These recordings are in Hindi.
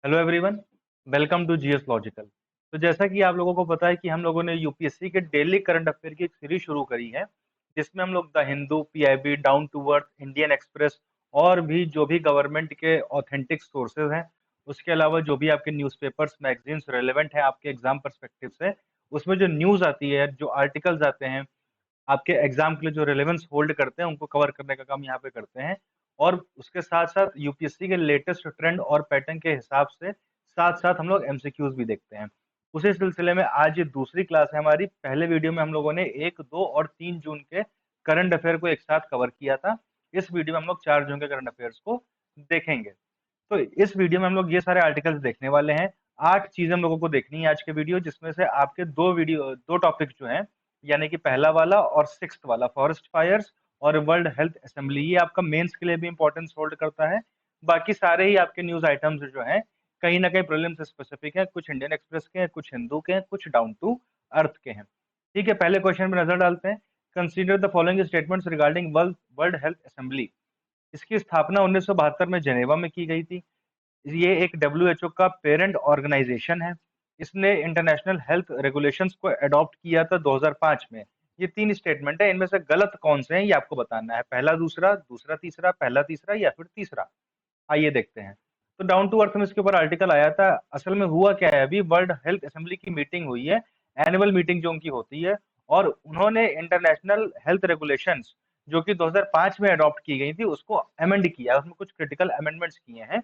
Hello everyone, welcome to GS logical. तो जैसा कि आप लोगों को पता है कि हम लोगों ने यूपीएससी के डेली करंट अफेयर की एक सीरीज शुरू करी है, जिसमें हम लोग the Hindu, PIB, Down to Earth, Indian Express और भी जो भी गवर्नमेंट के ऑथेंटिक सोर्सेज हैं, उसके अलावा जो भी आपके न्यूज़पेपर्स, मैगजीन्स रेलेवेंट है आपके एग्जाम पर्सपेक्टिव से, उसमें जो न्यूज़ आती है, जो आर्टिकल्स आते हैं आपके एग्जाम के लिए जो रेलेवेंस होल्ड करते हैं उनको कवर करने का काम यहाँ पे करते हैं। और उसके साथ साथ यूपीएससी के लेटेस्ट ट्रेंड और पैटर्न के हिसाब से साथ साथ हम लोग एमसीक्यूज भी देखते हैं। उसी सिलसिले में आज ये दूसरी क्लास है हमारी। पहले वीडियो में हम लोगों ने 1, 2 और 3 जून के करंट अफेयर को एक साथ कवर किया था। इस वीडियो में हम लोग 4 जून के करंट अफेयर्स को देखेंगे। तो इस वीडियो में हम लोग ये सारे आर्टिकल्स देखने वाले हैं। 8 चीजें हम लोगों को देखनी है आज के वीडियो, जिसमें से आपके दो टॉपिक जो हैं, यानी कि पहला वाला और सिक्स्थ वाला, फॉरेस्ट फायर्स और वर्ल्ड हेल्थ असेंबली, ये आपका मेंस के लिए भी इंपॉर्टेंस होल्ड करता है। बाकी सारे ही आपके न्यूज आइटम्स जो हैं कहीं ना कहीं प्रीलिम्स स्पेसिफिक है, कुछ इंडियन एक्सप्रेस के हैं, कुछ हिंदू के हैं, कुछ डाउन टू अर्थ के हैं। ठीक है, पहले क्वेश्चन में नजर डालते हैं। Consider the following statements regarding world world health assembly. इसकी स्थापना 1972 में जेनेवा में की गई थी। ये एक डब्ल्यूएचओ का पेरेंट ऑर्गेनाइजेशन है। इसने इंटरनेशनल हेल्थ रेगुलेशंस को अडॉप्ट किया था 2005 में। ये 3 स्टेटमेंट है, इनमें से गलत कौन से हैं ये आपको बताना है। पहला दूसरा, दूसरा तीसरा, पहला तीसरा या फिर तीसरा। आइए देखते हैं। तो डाउन टू अर्थ में इसके ऊपर आर्टिकल आया था। असल में हुआ क्या है, अभी वर्ल्ड हेल्थ असेंबली की मीटिंग हुई है, एनुअल मीटिंग जो उनकी होती है, और उन्होंने इंटरनेशनल हेल्थ रेगुलेशंस जो कि 2005 में अडॉप्ट की गई थी उसको अमेंड किया है, उसमें कुछ क्रिटिकल अमेंडमेंट्स किए हैं।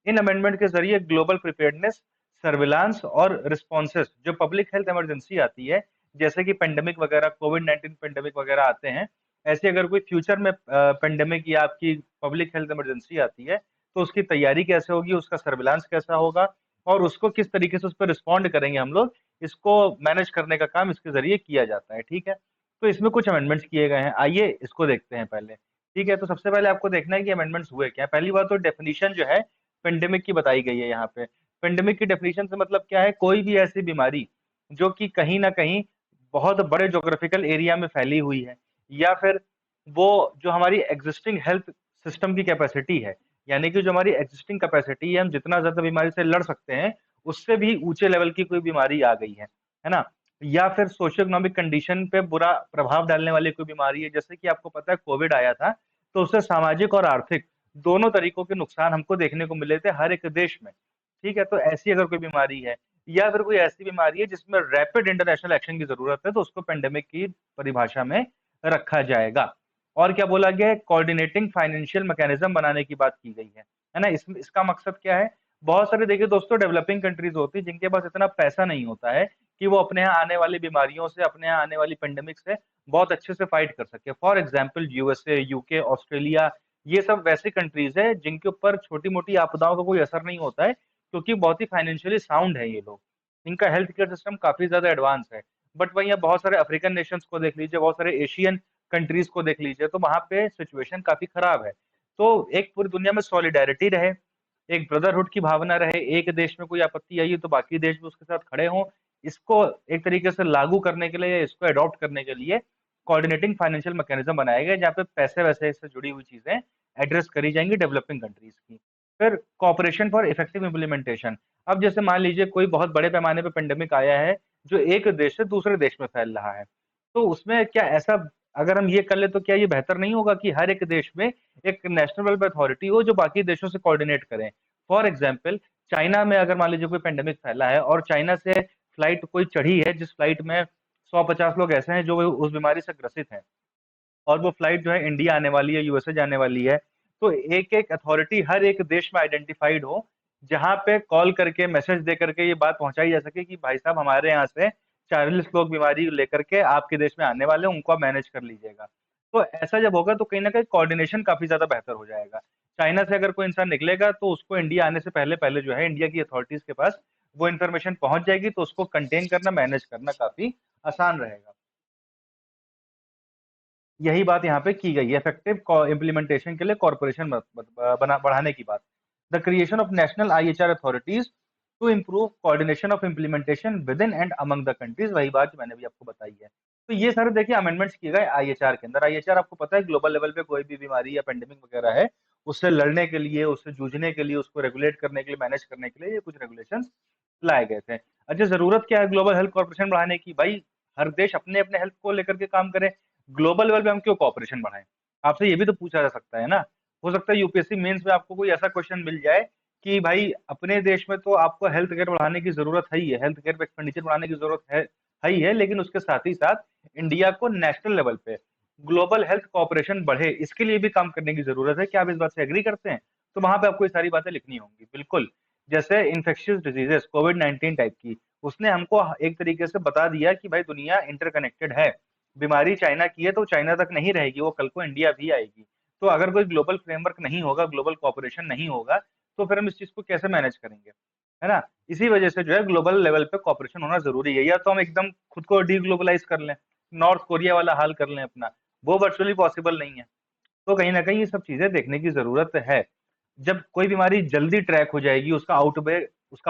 इन अमेंडमेंट के जरिए ग्लोबल प्रिपेयर्डनेस, सर्विलांस और रिस्पॉन्सेस, जो पब्लिक हेल्थ इमरजेंसी आती है, जैसे कि पेंडेमिक वगैरह, कोविड 19 पेंडेमिक वगैरह आते हैं, ऐसे अगर कोई फ्यूचर में पेंडेमिक या आपकी पब्लिक हेल्थ इमरजेंसी आती है, तो उसकी तैयारी कैसे होगी, उसका सर्विलांस कैसा होगा और उसको किस तरीके से उस पर रिस्पॉन्ड करेंगे हम लोग, इसको मैनेज करने का काम इसके जरिए किया जाता है। ठीक है, तो इसमें कुछ अमेंडमेंट्स किए गए हैं, आइए इसको देखते हैं पहले। ठीक है, तो सबसे पहले आपको देखना है कि अमेंडमेंट्स हुए क्या। पहली बात तो डेफिनेशन जो है पेंडेमिक की बताई गई है यहाँ पे। पेंडेमिक की डेफिनेशन से मतलब क्या है, कोई भी ऐसी बीमारी जो कि कहीं ना कहीं बहुत बड़े ज्योग्राफिकल एरिया में फैली हुई है, या फिर वो जो हमारी एग्जिस्टिंग हेल्थ सिस्टम की कैपेसिटी है, यानी कि जो हमारी एग्जिस्टिंग कैपेसिटी है, हम जितना ज्यादा बीमारी से लड़ सकते हैं उससे भी ऊंचे लेवल की कोई बीमारी आ गई है ना। या फिर सोशियो इकोनॉमिक कंडीशन पे बुरा प्रभाव डालने वाली कोई बीमारी है, जैसे कि आपको पता है कोविड आया था, तो उससे सामाजिक और आर्थिक दोनों तरीकों के नुकसान हमको देखने को मिले थे हर एक देश में। ठीक है, तो ऐसी अगर कोई बीमारी है या फिर कोई ऐसी बीमारी है जिसमें रैपिड इंटरनेशनल एक्शन की जरूरत है, तो उसको पेंडेमिक की परिभाषा में रखा जाएगा। और क्या बोला गया है, कोऑर्डिनेटिंग फाइनेंशियल मैकेनिज्म बनाने की बात की गई है ना। इसका मकसद क्या है, बहुत सारे देखिए दोस्तों डेवलपिंग कंट्रीज होती है जिनके पास इतना पैसा नहीं होता है कि वो अपने यहाँ आने वाली बीमारियों से, अपने यहाँ आने वाली पेंडेमिक से बहुत अच्छे से फाइट कर सके। For example USA, UK, Australia, ये सब वैसी कंट्रीज है जिनके ऊपर छोटी मोटी आपदाओं का कोई असर नहीं होता है, क्योंकि बहुत ही फाइनेंशियली साउंड है ये लोग। इनका हेल्थ केयर सिस्टम काफी ज्यादा एडवांस है। बट वहीं आप बहुत सारे अफ्रीकन नेशंस को देख लीजिए, बहुत सारे एशियन कंट्रीज को देख लीजिए, तो वहां पे सिचुएशन काफी खराब है। तो एक पूरी दुनिया में सॉलिडेरिटी रहे, एक ब्रदरहुड की भावना रहे, एक देश में कोई आपत्ति आई है तो बाकी देश भी उसके साथ खड़े हों, इसको एक तरीके से लागू करने के लिए, इसको अडॉप्ट करने के लिए कोऑर्डिनेटिंग फाइनेंशियल मैकेनिज्म बनाए गए, जहाँ पे पैसे वैसे से जुड़ी हुई चीजें एड्रेस करी जाएंगी डेवलपिंग कंट्रीज की। फिर कॉपरेशन फॉर इफेक्टिव इम्प्लीमेंटेशन। अब जैसे मान लीजिए कोई बहुत बड़े पैमाने पे पेंडेमिक आया है जो एक देश से दूसरे देश में फैल रहा है, तो उसमें क्या ऐसा, अगर हम ये कर ले तो क्या ये बेहतर नहीं होगा कि हर एक देश में एक नेशनल वेल्थ अथॉरिटी हो जो बाकी देशों से कोऑर्डिनेट करें। फॉर एग्जाम्पल, चाइना में अगर मान लीजिए कोई पेंडेमिक फैला है और चाइना से फ्लाइट कोई चढ़ी है जिस फ्लाइट में 150 लोग ऐसे हैं जो उस बीमारी से ग्रसित हैं, और वो फ्लाइट जो है इंडिया आने वाली है, यूएसए जाने वाली है, तो एक एक अथॉरिटी हर एक देश में आइडेंटिफाइड हो, जहां पे कॉल करके, मैसेज दे करके ये बात पहुंचाई जा सके कि भाई साहब हमारे यहाँ से 40 लोग बीमारी लेकर के आपके देश में आने वाले हैं, उनको आप मैनेज कर लीजिएगा। तो ऐसा जब होगा तो कहीं ना कहीं कोऑर्डिनेशन काफी ज्यादा बेहतर हो जाएगा। चाइना से अगर कोई इंसान निकलेगा तो उसको इंडिया आने से पहले पहले जो है इंडिया की अथॉरिटीज के पास वो इन्फॉर्मेशन पहुंच जाएगी, तो उसको कंटेन करना, मैनेज करना काफी आसान रहेगा। यही बात यहाँ पे की गई है, इफेक्टिव इम्प्लीमेंटेशन के लिए कॉर्पोरेशन बना बढ़ाने की बात। The creation of national IHR authorities to improve coordination of implementation within and among the countries, वही बात जो मैंने भी आपको बताई है। तो ये सारे देखिए अमेंडमेंट्स किए गए आईएचआर के अंदर। आईएचआर आपको पता है ग्लोबल लेवल पे कोई भी बीमारी या पेंडेमिक वगैरह है, उससे लड़ने के लिए, उससे जूझने के लिए, उसको रेगुलेट करने के लिए, मैनेज करने के लिए ये कुछ रेगुलेशंस लाए गए थे। अच्छा, ज़रूरत क्या है ग्लोबल हेल्थ कॉर्पोरेशन बढ़ाने की? भाई हर देश अपने-अपने हेल्थ को लेकर के काम करे, ग्लोबल लेवल पे हम क्यों कॉर्पोरेशन बढ़ाएँ? आपसे ये भी तो पूछा जा सकता है ना। हो सकता है यूपीएससी मेंस में आपको कोई ऐसा क्वेश्चन मिल जाए कि भाई अपने देश में तो आपको हेल्थ केयर बढ़ाने की ज़रूरत है ही है, हेल्थ केयर पे एक्सपेंडिचर बढ़ाने की ज़रूरत है ही है, लेकिन उसके साथ ही साथ इंडिया को नेशनल लेवल पे ग्लोबल हेल्थ कॉर्पोरेशन बढ़े, इसके लिए भी काम करने की ज़रूरत है। क्या आप इस बात से एग्री करते हैं? तो वहाँ पे आपको ये सारी बातें लिखनी होंगी, बिल्कुल। जैसे इन्फेक्शियस डिजीजेस कोविड-19 टाइप की, उसने हमको एक तरीके से बता दिया कि भाई दुनिया इंटरकनेक्टेड है। बीमारी चाइना की है तो चाइना तक नहीं रहेगी, वो कल को इंडिया भी आएगी। तो अगर कोई ग्लोबल फ्रेमवर्क नहीं होगा, ग्लोबल कोऑपरेशन नहीं होगा, तो फिर हम इस चीज़ को कैसे मैनेज करेंगे? है ना? इसी वजह से जो है ग्लोबल लेवल पे कोऑपरेशन होना ज़रूरी है, या तो हम एकदम खुद को डीग्लोबलाइज़ कर लें, नॉर्थ कोरिया वाला हाल कर लें अपना, वो वर्चुअली पॉसिबल नहीं है। तो कहीं न कहीं ये सब चीज़ें देखने की ज़रूरत है। जब कोई बीमारी जल्दी ट्रैक हो जाएगी, उसका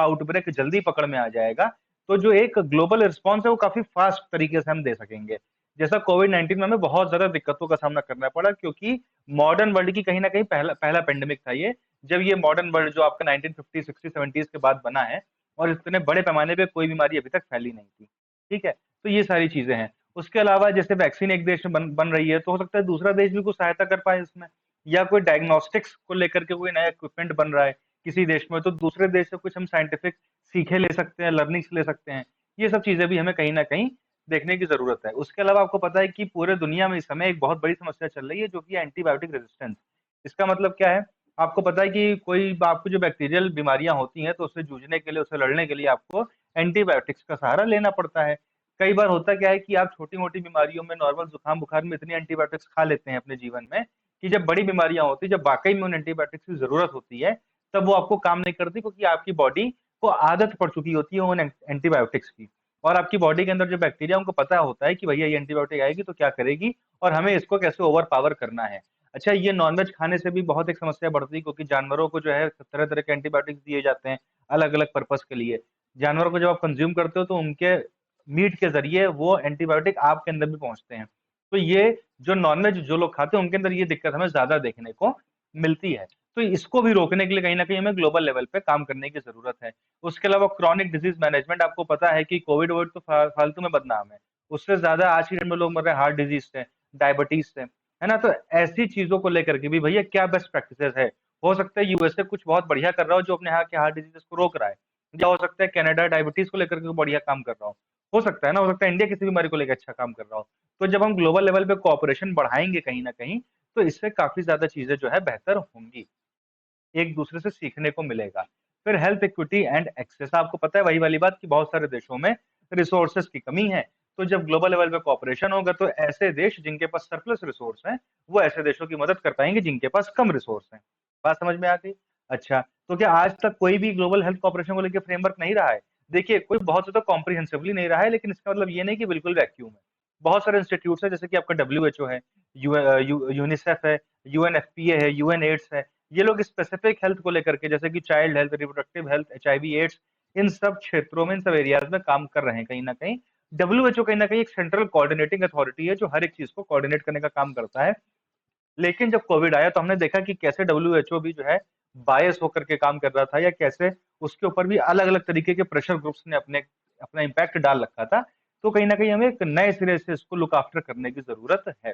आउटब्रेक जल्दी पकड़ में आ जाएगा, तो जो एक ग्लोबल रिस्पॉन्स है वो काफ़ी फ़ास्ट तरीके से हम दे सकेंगे। जैसा कोविड-19 में हमें बहुत ज़्यादा दिक्कतों का सामना करना पड़ा, क्योंकि मॉडर्न वर्ल्ड की कहीं न कहीं पहला पहला पैंडेमिक था ये। जब ये मॉडर्न वर्ल्ड जो आपका 1950, 60, 70s के बाद बना है, और इतने बड़े पैमाने पे कोई बीमारी अभी तक फैली नहीं थी। ठीक है? तो ये सारी चीज़ें हैं। उसके अलावा जैसे वैक्सीन एक देश में बन बन रही है, तो हो सकता है दूसरा देश भी कुछ सहायता कर पाए इसमें, या कोई डायग्नोस्टिक्स को लेकर के कोई नया इक्विपमेंट बन रहा है किसी देश में, तो दूसरे देश से कुछ हम साइंटिफिक सीखे ले सकते हैं, लर्निंग्स ले सकते हैं। ये सब चीज़ें भी हमें कहीं न कहीं देखने की ज़रूरत है। उसके अलावा आपको पता है कि पूरे दुनिया में इस समय एक बहुत बड़ी समस्या चल रही है, जो कि एंटीबायोटिक रेजिस्टेंस। इसका मतलब क्या है? आपको पता है कि कोई आपको जो बैक्टीरियल बीमारियाँ होती हैं, तो उससे जूझने के लिए, उससे लड़ने के लिए आपको एंटीबायोटिक्स का सहारा लेना पड़ता है। कई बार होता क्या है कि आप छोटी-मोटी बीमारियों में, नॉर्मल जुकाम-बुखार में इतनी एंटीबायोटिक्स खा लेते हैं अपने जीवन में, कि जब बड़ी बीमारियाँ होती हैं, जब वाक़ई में उन एंटीबायोटिक्स की ज़रूरत होती है, तब वो आपको काम नहीं करती, क्योंकि आपकी बॉडी को आदत पड़ चुकी होती है उन एंटीबायोटिक्स की। और आपकी बॉडी के अंदर जो बैक्टीरिया, उनको पता होता है कि भैया ये एंटीबायोटिक आएगी तो क्या करेगी, और हमें इसको कैसे ओवर पावर करना है। अच्छा, ये नॉन-वेज खाने से भी बहुत एक समस्या बढ़ती है, क्योंकि जानवरों को जो है तरह-तरह के एंटीबायोटिक्स दिए जाते हैं, अलग-अलग पर्पज़ के लिए। जानवरों को जब आप कंज़्यूम करते हो, तो उनके मीट के ज़रिए वो एंटीबायोटिक आपके अंदर भी पहुँचते हैं। तो ये जो नॉन-वेज जो लोग खाते हैं, उनके अंदर ये दिक्कत हमें ज़्यादा देखने को मिलती है। तो इसको भी रोकने के लिए कहीं न कहीं हमें ग्लोबल लेवल पे काम करने की ज़रूरत है। उसके अलावा क्रोनिक डिज़ीज़ मैनेजमेंट, आपको पता है कि कोविड-वोविड तो फालतू में बदनाम है। उससे ज़्यादा आज की डेट में लोग मर रहे हैं हार्ट डिज़ीज़ से, डायबिटीज़ से, है ना? तो ऐसी चीज़ों को लेकर के भी भैया क्या बेस्ट प्रैक्टिसेज़ है? हो सकता है यूएसए कुछ बहुत बढ़िया कर रहा हो, जो अपने यहाँ के हार्ट डिज़ीज़ेज़ को रोक रहा है। या हो सकता है कनाडा डायबिटीज़ को लेकर के बढ़िया काम कर रहा हो सकता है ना, हो सकता है इंडिया किसी बीमारी को लेके अच्छा काम कर रहा हो। तो जब हम ग्लोबल लेवल पे कोऑपरेशन बढ़ाएँगे कहीं न कहीं, तो इससे काफ़ी ज़्यादा चीज़ें जो है बेहतर होंगी। एक दूसरे से सीखने को मिलेगा। फिर हेल्थ इक्विटी एंड एक्सेस, आपको पता है वही वाली बात कि बहुत सारे देशों में रिसोर्सेज की कमी है। तो जब ग्लोबल लेवल पे कोऑपरेशन होगा, तो ऐसे देश जिनके पास सरप्लस रिसोर्स हैं, वो ऐसे देशों की मदद कर पाएँगे जिनके पास कम रिसोर्स हैं। बात समझ में आ गई? अच्छा, तो क्या आज तक कोई भी ग्लोबल हेल्थ कोऑपरेशन को लेके फ्रेमवर्क नहीं रहा है? देखिए, कोई बहुत ज़्यादा कॉम्प्रिहेंसिवली नहीं रहा है, लेकिन इसका मतलब ये नहीं कि बिल्कुल वैक्यूम है। बहुत सारे इंस्टीट्यूट्स हैं, जैसे कि आपका डब्ल्यूएचओ है, यूनिसेफ है, यूएनएफपीए है, यूएनएड्स है। ये लोग स्पेसिफिक हेल्थ को लेकर के, जैसे कि child health, reproductive health, HIV AIDS, इन सब क्षेत्रों में, इन सब एरियाज में काम कर रहे हैं कहीं न कहीं। डब्ल्यूएचओ कहीं न कहीं एक सेंट्रल कोऑर्डिनेटिंग अथॉरिटी है, जो हर एक चीज़ को कोऑर्डिनेट करने का काम करता है। लेकिन जब कोविड आया, तो हमने देखा कि कैसे डब्ल्यूएचओ भी जो है बायस होकर के काम कर रहा था, या कैसे उसके ऊपर भी अलग-अलग तरीके के प्रेशर ग्रुप्स ने अपने अपना इम्पैक्ट डाल रखा था। तो कहीं न कहीं हमें एक नए सिरे से इसको लुक आफ्टर करने की ज़रूरत है।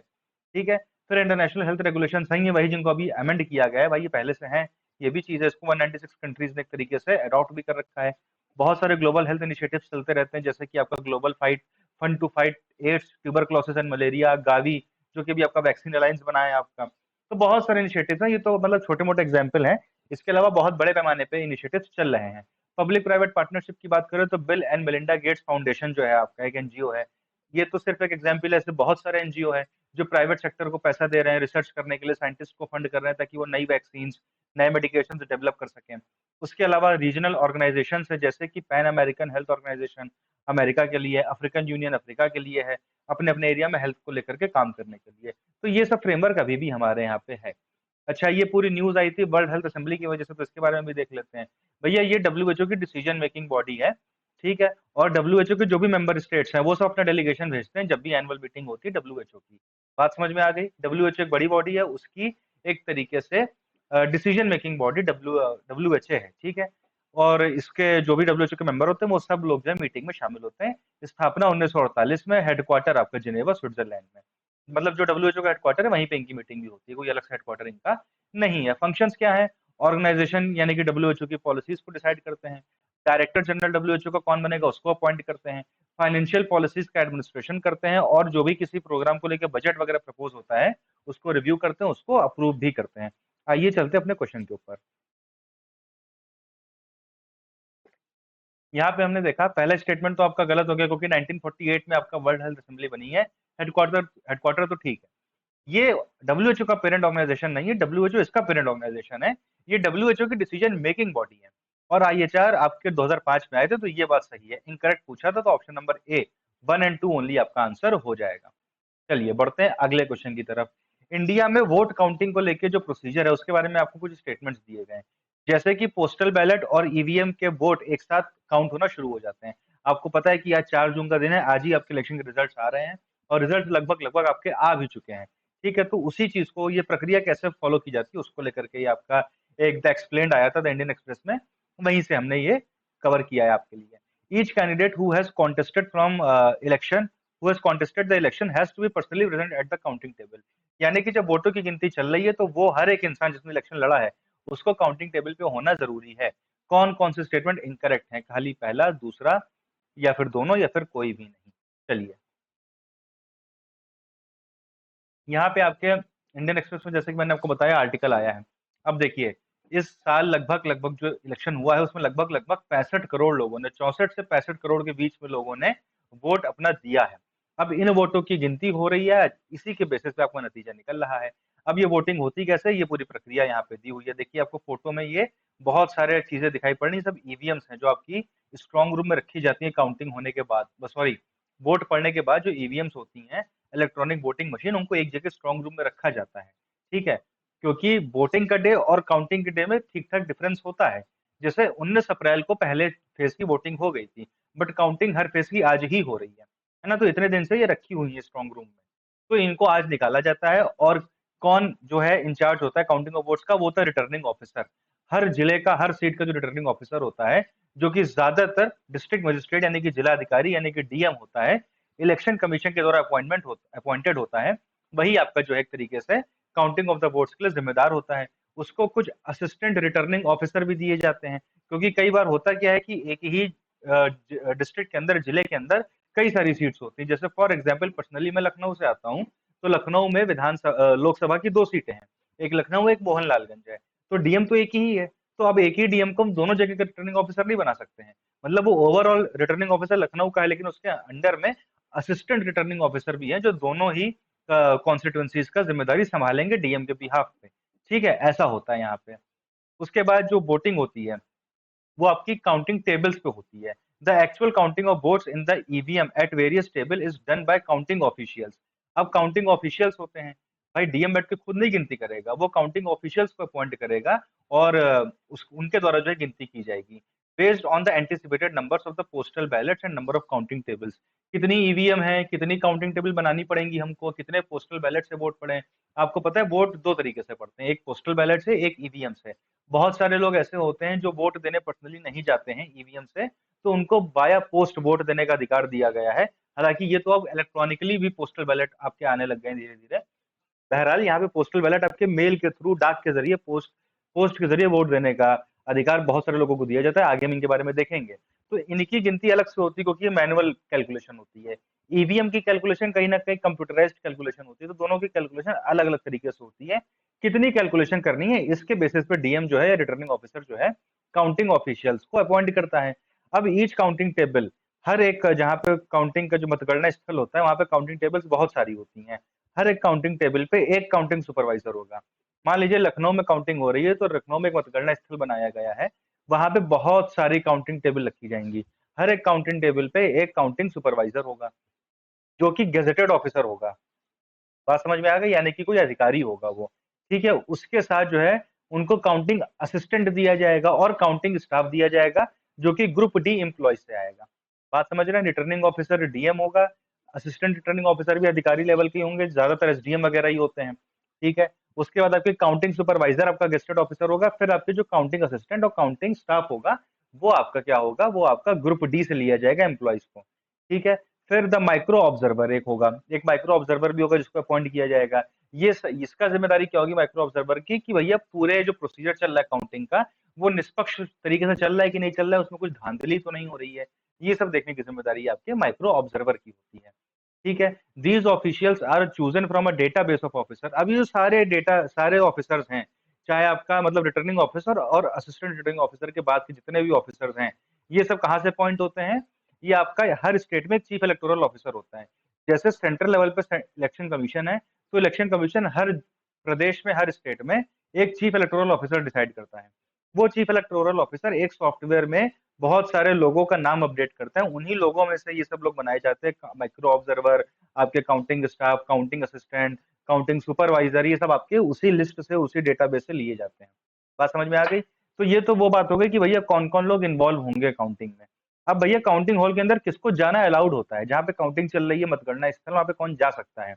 ठीक है? फिर इंटरनेशनल हेल्थ रेगुलेशंस हैं, ये वही जिनको अभी अमेंड किया गया है, भाई ये पहले से हैं, ये भी चीज़ है, इसको 196 कंट्रीज़ ने एक तरीके से अडॉप्ट भी कर रखा है। बहुत सारे ग्लोबल हेल्थ इनिशिएटिव्स चलते रहते हैं, जैसे कि आपका global fight fund to fight AIDS, tuberculosis and malaria, Gavi, जो कि अभी आपका वैक्सीन अलायंस बना है आपका। तो बहुत सारे इनिशिएटिव्स हैं, ये तो मतलब छोटे-मोटे एग्जाम्पल हैं। इसके अलावा बहुत बड़े पैमाने पे इनिशिएटिव्स चल रहे हैं। पब्लिक प्राइवेट पार्टनरशिप की बात करें, तो bill and Melinda Gates foundation जो है आपका, एक एनजीओ है। ये तो सिर्फ एक एग्जाम्पल है, ऐसे बहुत सारे एनजीओ हैं, जो प्राइवेट सेक्टर को पैसा दे रहे हैं, रिसर्च करने के लिए साइंटिस्ट को फंड कर रहे हैं, ताकि वो नई वैक्सीन्स, नए मेडिकेशंस डेवलप कर सकें। उसके अलावा रीजनल ऑर्गेनाइजेशंस है, जैसे कि Pan American Health Organisation America के लिए है, अफ्रीकन यूनियन अफ्रीका के लिए है, अपने-अपने एरिया में हेल्थ को लेकर के काम करने के लिए। तो ये सब फ्रेमवर्क अभी भी हमारे यहाँ पे है। अच्छा, ये पूरी न्यूज़ आई थी वर्ल्ड हेल्थ असेंबली की वजह से, तो इसके बारे में भी देख लेते हैं। भैया ये डब्ल्यूएचओ की डिसीजन मेकिंग बॉडी है, ठीक है? और डब्ल्यूएचओ के जो भी मेंबर स्टेट्स हैं, वो सब अपना डेलीगेशन भेजते हैं जब भी एनुअल मीटिंग होती है डब्ल्यूएचओ की। बात समझ में आ गई? डब्ल्यूएचओ एक बड़ी बॉडी है, उसकी एक तरीके से डिसीजन मेकिंग बॉडी WHA है, ठीक है। और इसके जो भी WHO के मेंबर होते हैं वो सब लोग जो है मीटिंग में शामिल होते हैं। स्थापना 1948 में, हेडक्वार्टर आपका जिनेवा स्विट्जरलैंड में। मतलब जो WHO का हेडक्वार्टर है वहीं पे इनकी मीटिंग भी होती है, कोई अलग से हेडक्वार्टर इनका नहीं है। फंक्शंस क्या है? ऑर्गेनाइजेशन यानी कि WHO की पॉलिसीज को डिसाइड करते हैं। डायरेक्टर जनरल WHO का कौन बनेगा उसको अपॉइंट करते हैं। फाइनेंशियल पॉलिसीज का एडमिनिस्ट्रेशन करते हैं, और जो भी किसी प्रोग्राम को लेकर बजट वगैरह प्रपोज होता है उसको रिव्यू करते हैं, उसको अप्रूव भी करते हैं। आइए चलते हैं अपने क्वेश्चन के ऊपर। यहाँ पे हमने देखा पहला स्टेटमेंट तो आपका गलत हो गया, क्योंकि 1948 में आपका वर्ल्ड हेल्थ असेंबली बनी है। हेडक्वार्टर हेडक्वार्टर तो ठीक है। ये WHO का पेरेंट ऑर्गेनाइजेशन नहीं है, WHO इसका पेरेंट ऑर्गेनाइजेशन है। ये WHO की डिसीजन मेकिंग बॉडी है। और IHR आपके 2005 में आए थे, तो ये बात सही है। इनकरेक्ट पूछा था तो option number A 1 and 2 only आपका आंसर हो जाएगा। चलिए बढ़ते हैं अगले क्वेश्चन की तरफ। इंडिया में वोट काउंटिंग को लेके जो प्रोसीजर है उसके बारे में आपको कुछ स्टेटमेंट्स दिए गए हैं। जैसे कि पोस्टल बैलेट और ईवीएम के वोट एक साथ काउंट होना शुरू हो जाते हैं। आपको पता है कि आज 4 जून का दिन है, आज ही आपके इलेक्शन के रिजल्ट आ रहे हैं, और रिजल्ट लगभग लगभग आपके आ भी चुके हैं। ठीक है, तो उसी चीज को, ये प्रक्रिया कैसे फॉलो की जाती है उसको लेकर के ये आपका एक द एक्सप्लेन्ड आया था द इंडियन एक्सप्रेस में, वहीं से हमने ये कवर किया है आपके लिए। Each candidate who has contested from election who has contested the election has to be personally present at the counting table। यानी कि जब वोटों की गिनती चल रही है तो वो हर एक इंसान जिसने इलेक्शन लड़ा है उसको काउंटिंग टेबल पे होना जरूरी है। कौन कौन से स्टेटमेंट इनकरेक्ट हैं? खाली पहला, दूसरा, या फिर दोनों, या फिर कोई भी नहीं? चलिए, यहाँ पे आपके इंडियन एक्सप्रेस में जैसे कि मैंने आपको बताया आर्टिकल आया है। अब देखिए, इस साल लगभग लगभग जो इलेक्शन हुआ है उसमें लगभग लगभग 65 करोड़ लोगों ने, 64 से 65 करोड़ के बीच में लोगों ने वोट अपना दिया है। अब इन वोटों की गिनती हो रही है, इसी के बेसिस पे आपका नतीजा निकल रहा है। अब ये वोटिंग होती कैसे है, ये पूरी प्रक्रिया यहाँ पे दी हुई है। देखिए आपको फोटो में ये बहुत सारे चीजें दिखाई पड़ रही है, सब ईवीएम्स हैं जो आपकी स्ट्रॉन्ग रूम में रखी जाती है काउंटिंग होने के बाद, सॉरी, वोट पड़ने के बाद जो ईवीएम्स होती हैं, इलेक्ट्रॉनिक वोटिंग मशीन, उनको एक जगह स्ट्रॉन्ग रूम में रखा जाता है। ठीक है, क्योंकि वोटिंग का डे और काउंटिंग के डे में ठीक ठाक डिफरेंस होता है। जैसे 19 अप्रैल को पहले फेज की वोटिंग हो गई थी, बट काउंटिंग हर फेज की आज ही हो रही है ना। तो इतने दिन से ये रखी हुई है स्ट्रॉन्ग रूम में, तो इनको आज निकाला जाता है। और कौन जो है इंचार्ज होता है काउंटिंग ऑफ वोट्स का, वो होता है रिटर्निंग ऑफिसर। हर जिले का, हर सीट का जो रिटर्निंग ऑफिसर होता है, जो कि ज्यादातर डिस्ट्रिक्ट मजिस्ट्रेट यानी कि जिला अधिकारी यानी कि डीएम होता है, इलेक्शन कमीशन के द्वारा अपॉइंटेड होता है, वही आपका जो है एक तरीके से काउंटिंग ऑफ द वोट्स के लिए जिम्मेदार होता है। उसको कुछ असिस्टेंट रिटर्निंग ऑफिसर भी दिए जाते हैं, क्योंकि कई बार होता क्या है कि एक ही डिस्ट्रिक्ट के अंदर, जिले के अंदर कई सारी सीट्स होती हैं। जैसे फॉर एग्जाम्पल पर्सनली मैं लखनऊ से आता हूँ, तो लखनऊ में लोकसभा की 2 सीटें हैं, एक लखनऊ एक मोहनलालगंज है। तो डीएम तो एक ही है, तो अब एक ही डीएम को हम दोनों जगह का रिटर्निंग ऑफिसर नहीं बना सकते हैं। मतलब वो ओवरऑल रिटर्निंग ऑफिसर लखनऊ का है, लेकिन उसके अंडर में असिस्टेंट रिटर्निंग ऑफिसर भी हैं जो दोनों ही कॉन्स्टिट्यूंसीज का जिम्मेदारी संभालेंगे डीएम के बिहाफ पे। ठीक है, ऐसा होता है यहाँ पे। उसके बाद जो वोटिंग होती है वो आपकी काउंटिंग टेबल्स पे होती है। The actual counting of votes in the EVM at various table is done by counting officials. अब काउंटिंग ऑफिशियल्स होते हैं, भाई डीएम बैठ के खुद नहीं गिनती करेगा, वो काउंटिंग ऑफिशियल्स को अपॉइंट करेगा, और उनके द्वारा जो है गिनती की जाएगी based on the anticipated numbers of the postal ballets and number of counting tables. कितनी ईवीएम है, कितनी काउंटिंग टेबल बनानी पड़ेंगी हमको, कितने पोस्टल बैलेट से वोट पड़े। आपको पता है वोट 2 तरीके से पड़ते हैं, एक पोस्टल बैलेट से, एक ईवीएम से। बहुत सारे लोग ऐसे होते हैं जो वोट देने पर्सनली नहीं जाते हैं ईवीएम से, तो उनको बाया पोस्ट वोट देने का अधिकार दिया गया है। हालांकि ये तो अब इलेक्ट्रॉनिकली भी पोस्टल बैलेट आपके आने लग गए हैं धीरे धीरे। बहरहाल यहाँ पे पोस्टल बैलेट आपके मेल के थ्रू, डाक के जरिए, पोस्ट पोस्ट के जरिए वोट देने का अधिकार बहुत सारे लोगों को दिया जाता है। आगे हम इनके बारे में देखेंगे। तो इनकी गिनती अलग से होती है, क्योंकि ये मैनुअल कैलकुलेशन होती है। ईवीएम की कैलकुलेशन कहीं ना कहीं कंप्यूटराइज्ड कैलकुलेशन होती है, तो दोनों की कैलकुलेशन अलग अलग तरीके से होती है। कितनी कैलकुलेशन करनी है इसके बेसिस पे डीएम जो है, रिटर्निंग ऑफिसर जो है, काउंटिंग ऑफिशियल्स को अपॉइंट करता है। अब ईच काउंटिंग टेबल, हर एक जहाँ पे काउंटिंग का जो मतगणना स्थल होता है वहां पे काउंटिंग टेबल्स बहुत सारी होती हैं। हर एक काउंटिंग टेबल पे एक काउंटिंग सुपरवाइजर होगा। मान लीजिए लखनऊ में काउंटिंग हो रही है, तो लखनऊ में एक मतगणना स्थल बनाया गया है, वहां पे बहुत सारी काउंटिंग टेबल रखी जाएंगी। हर एक काउंटिंग टेबल पे एक काउंटिंग सुपरवाइजर होगा, जो कि गेजेटेड ऑफिसर होगा। बात समझ में आ गई? यानी कि कोई अधिकारी होगा वो। ठीक है, उसके साथ जो है उनको काउंटिंग असिस्टेंट दिया जाएगा और काउंटिंग स्टाफ दिया जाएगा, जो कि ग्रुप डी एम्प्लॉय से आएगा। बात समझ रहे हैं? रिटर्निंग ऑफिसर डीएम होगा, असिस्टेंट रिटर्निंग ऑफिसर भी अधिकारी लेवल के होंगे, ज्यादातर एसडीएम वगैरह ही होते हैं। ठीक है। उसके बाद आपके काउंटिंग सुपरवाइजर आपका गेस्टेड ऑफिसर होगा, फिर आपके जो काउंटिंग असिस्टेंट और काउंटिंग स्टाफ होगा, वो आपका क्या होगा, वो आपका ग्रुप डी से लिया जाएगा एम्प्लॉइज को, ठीक है। फिर द माइक्रो ऑब्जर्वर एक होगा, एक माइक्रो ऑब्जर्वर भी होगा जिसको अपॉइंट किया जाएगा। इसका जिम्मेदारी क्या होगी माइक्रो ऑब्जर्वर की, कि भैया पूरे जो प्रोसीजर चल रहा है काउंटिंग का, वो निष्पक्ष तरीके से चल रहा है कि नहीं चल रहा है, उसमें कुछ धांधली तो नहीं हो रही है। ये सब देखने की जिम्मेदारी आपके माइक्रो ऑब्जर्वर की होती है, ठीक है। These officials are chosen from a database of officer. अब ये सारे ऑफिसर्स हैं, चाहे आपका मतलब रिटर्निंग ऑफिसर और असिस्टेंट रिटर्निंग ऑफिसर के बाद के जितने भी ऑफिसर्स हैं, ये सब कहाँ से अपॉइंट होते हैं, ये आपका हर स्टेट में चीफ इलेक्टोरल ऑफिसर होता है। जैसे सेंट्रल लेवल पे इलेक्शन कमीशन है, तो इलेक्शन कमीशन हर प्रदेश में, हर स्टेट में एक चीफ इलेक्टोरल ऑफिसर डिसाइड करता है। वो चीफ इलेक्टोरल ऑफिसर एक सॉफ्टवेयर में बहुत सारे लोगों का नाम अपडेट करता है, उन्हीं लोगों में से ये सब लोग बनाए जाते हैं, माइक्रो ऑब्जर्वर, आपके counting staff, counting assistant, counting supervisor, ये सब आपके उसी लिस्ट से, उसी डेटाबेस से लिए जाते हैं। बात समझ में आ गई? तो ये तो वो बात हो गई कि भैया कौन कौन लोग इन्वॉल्व होंगे काउंटिंग में। अब भैया काउंटिंग हॉल के अंदर किसको जाना अलाउड होता है, जहां पे काउंटिंग चल रही है, मतगणना स्थल, वहां पे कौन जा सकता है?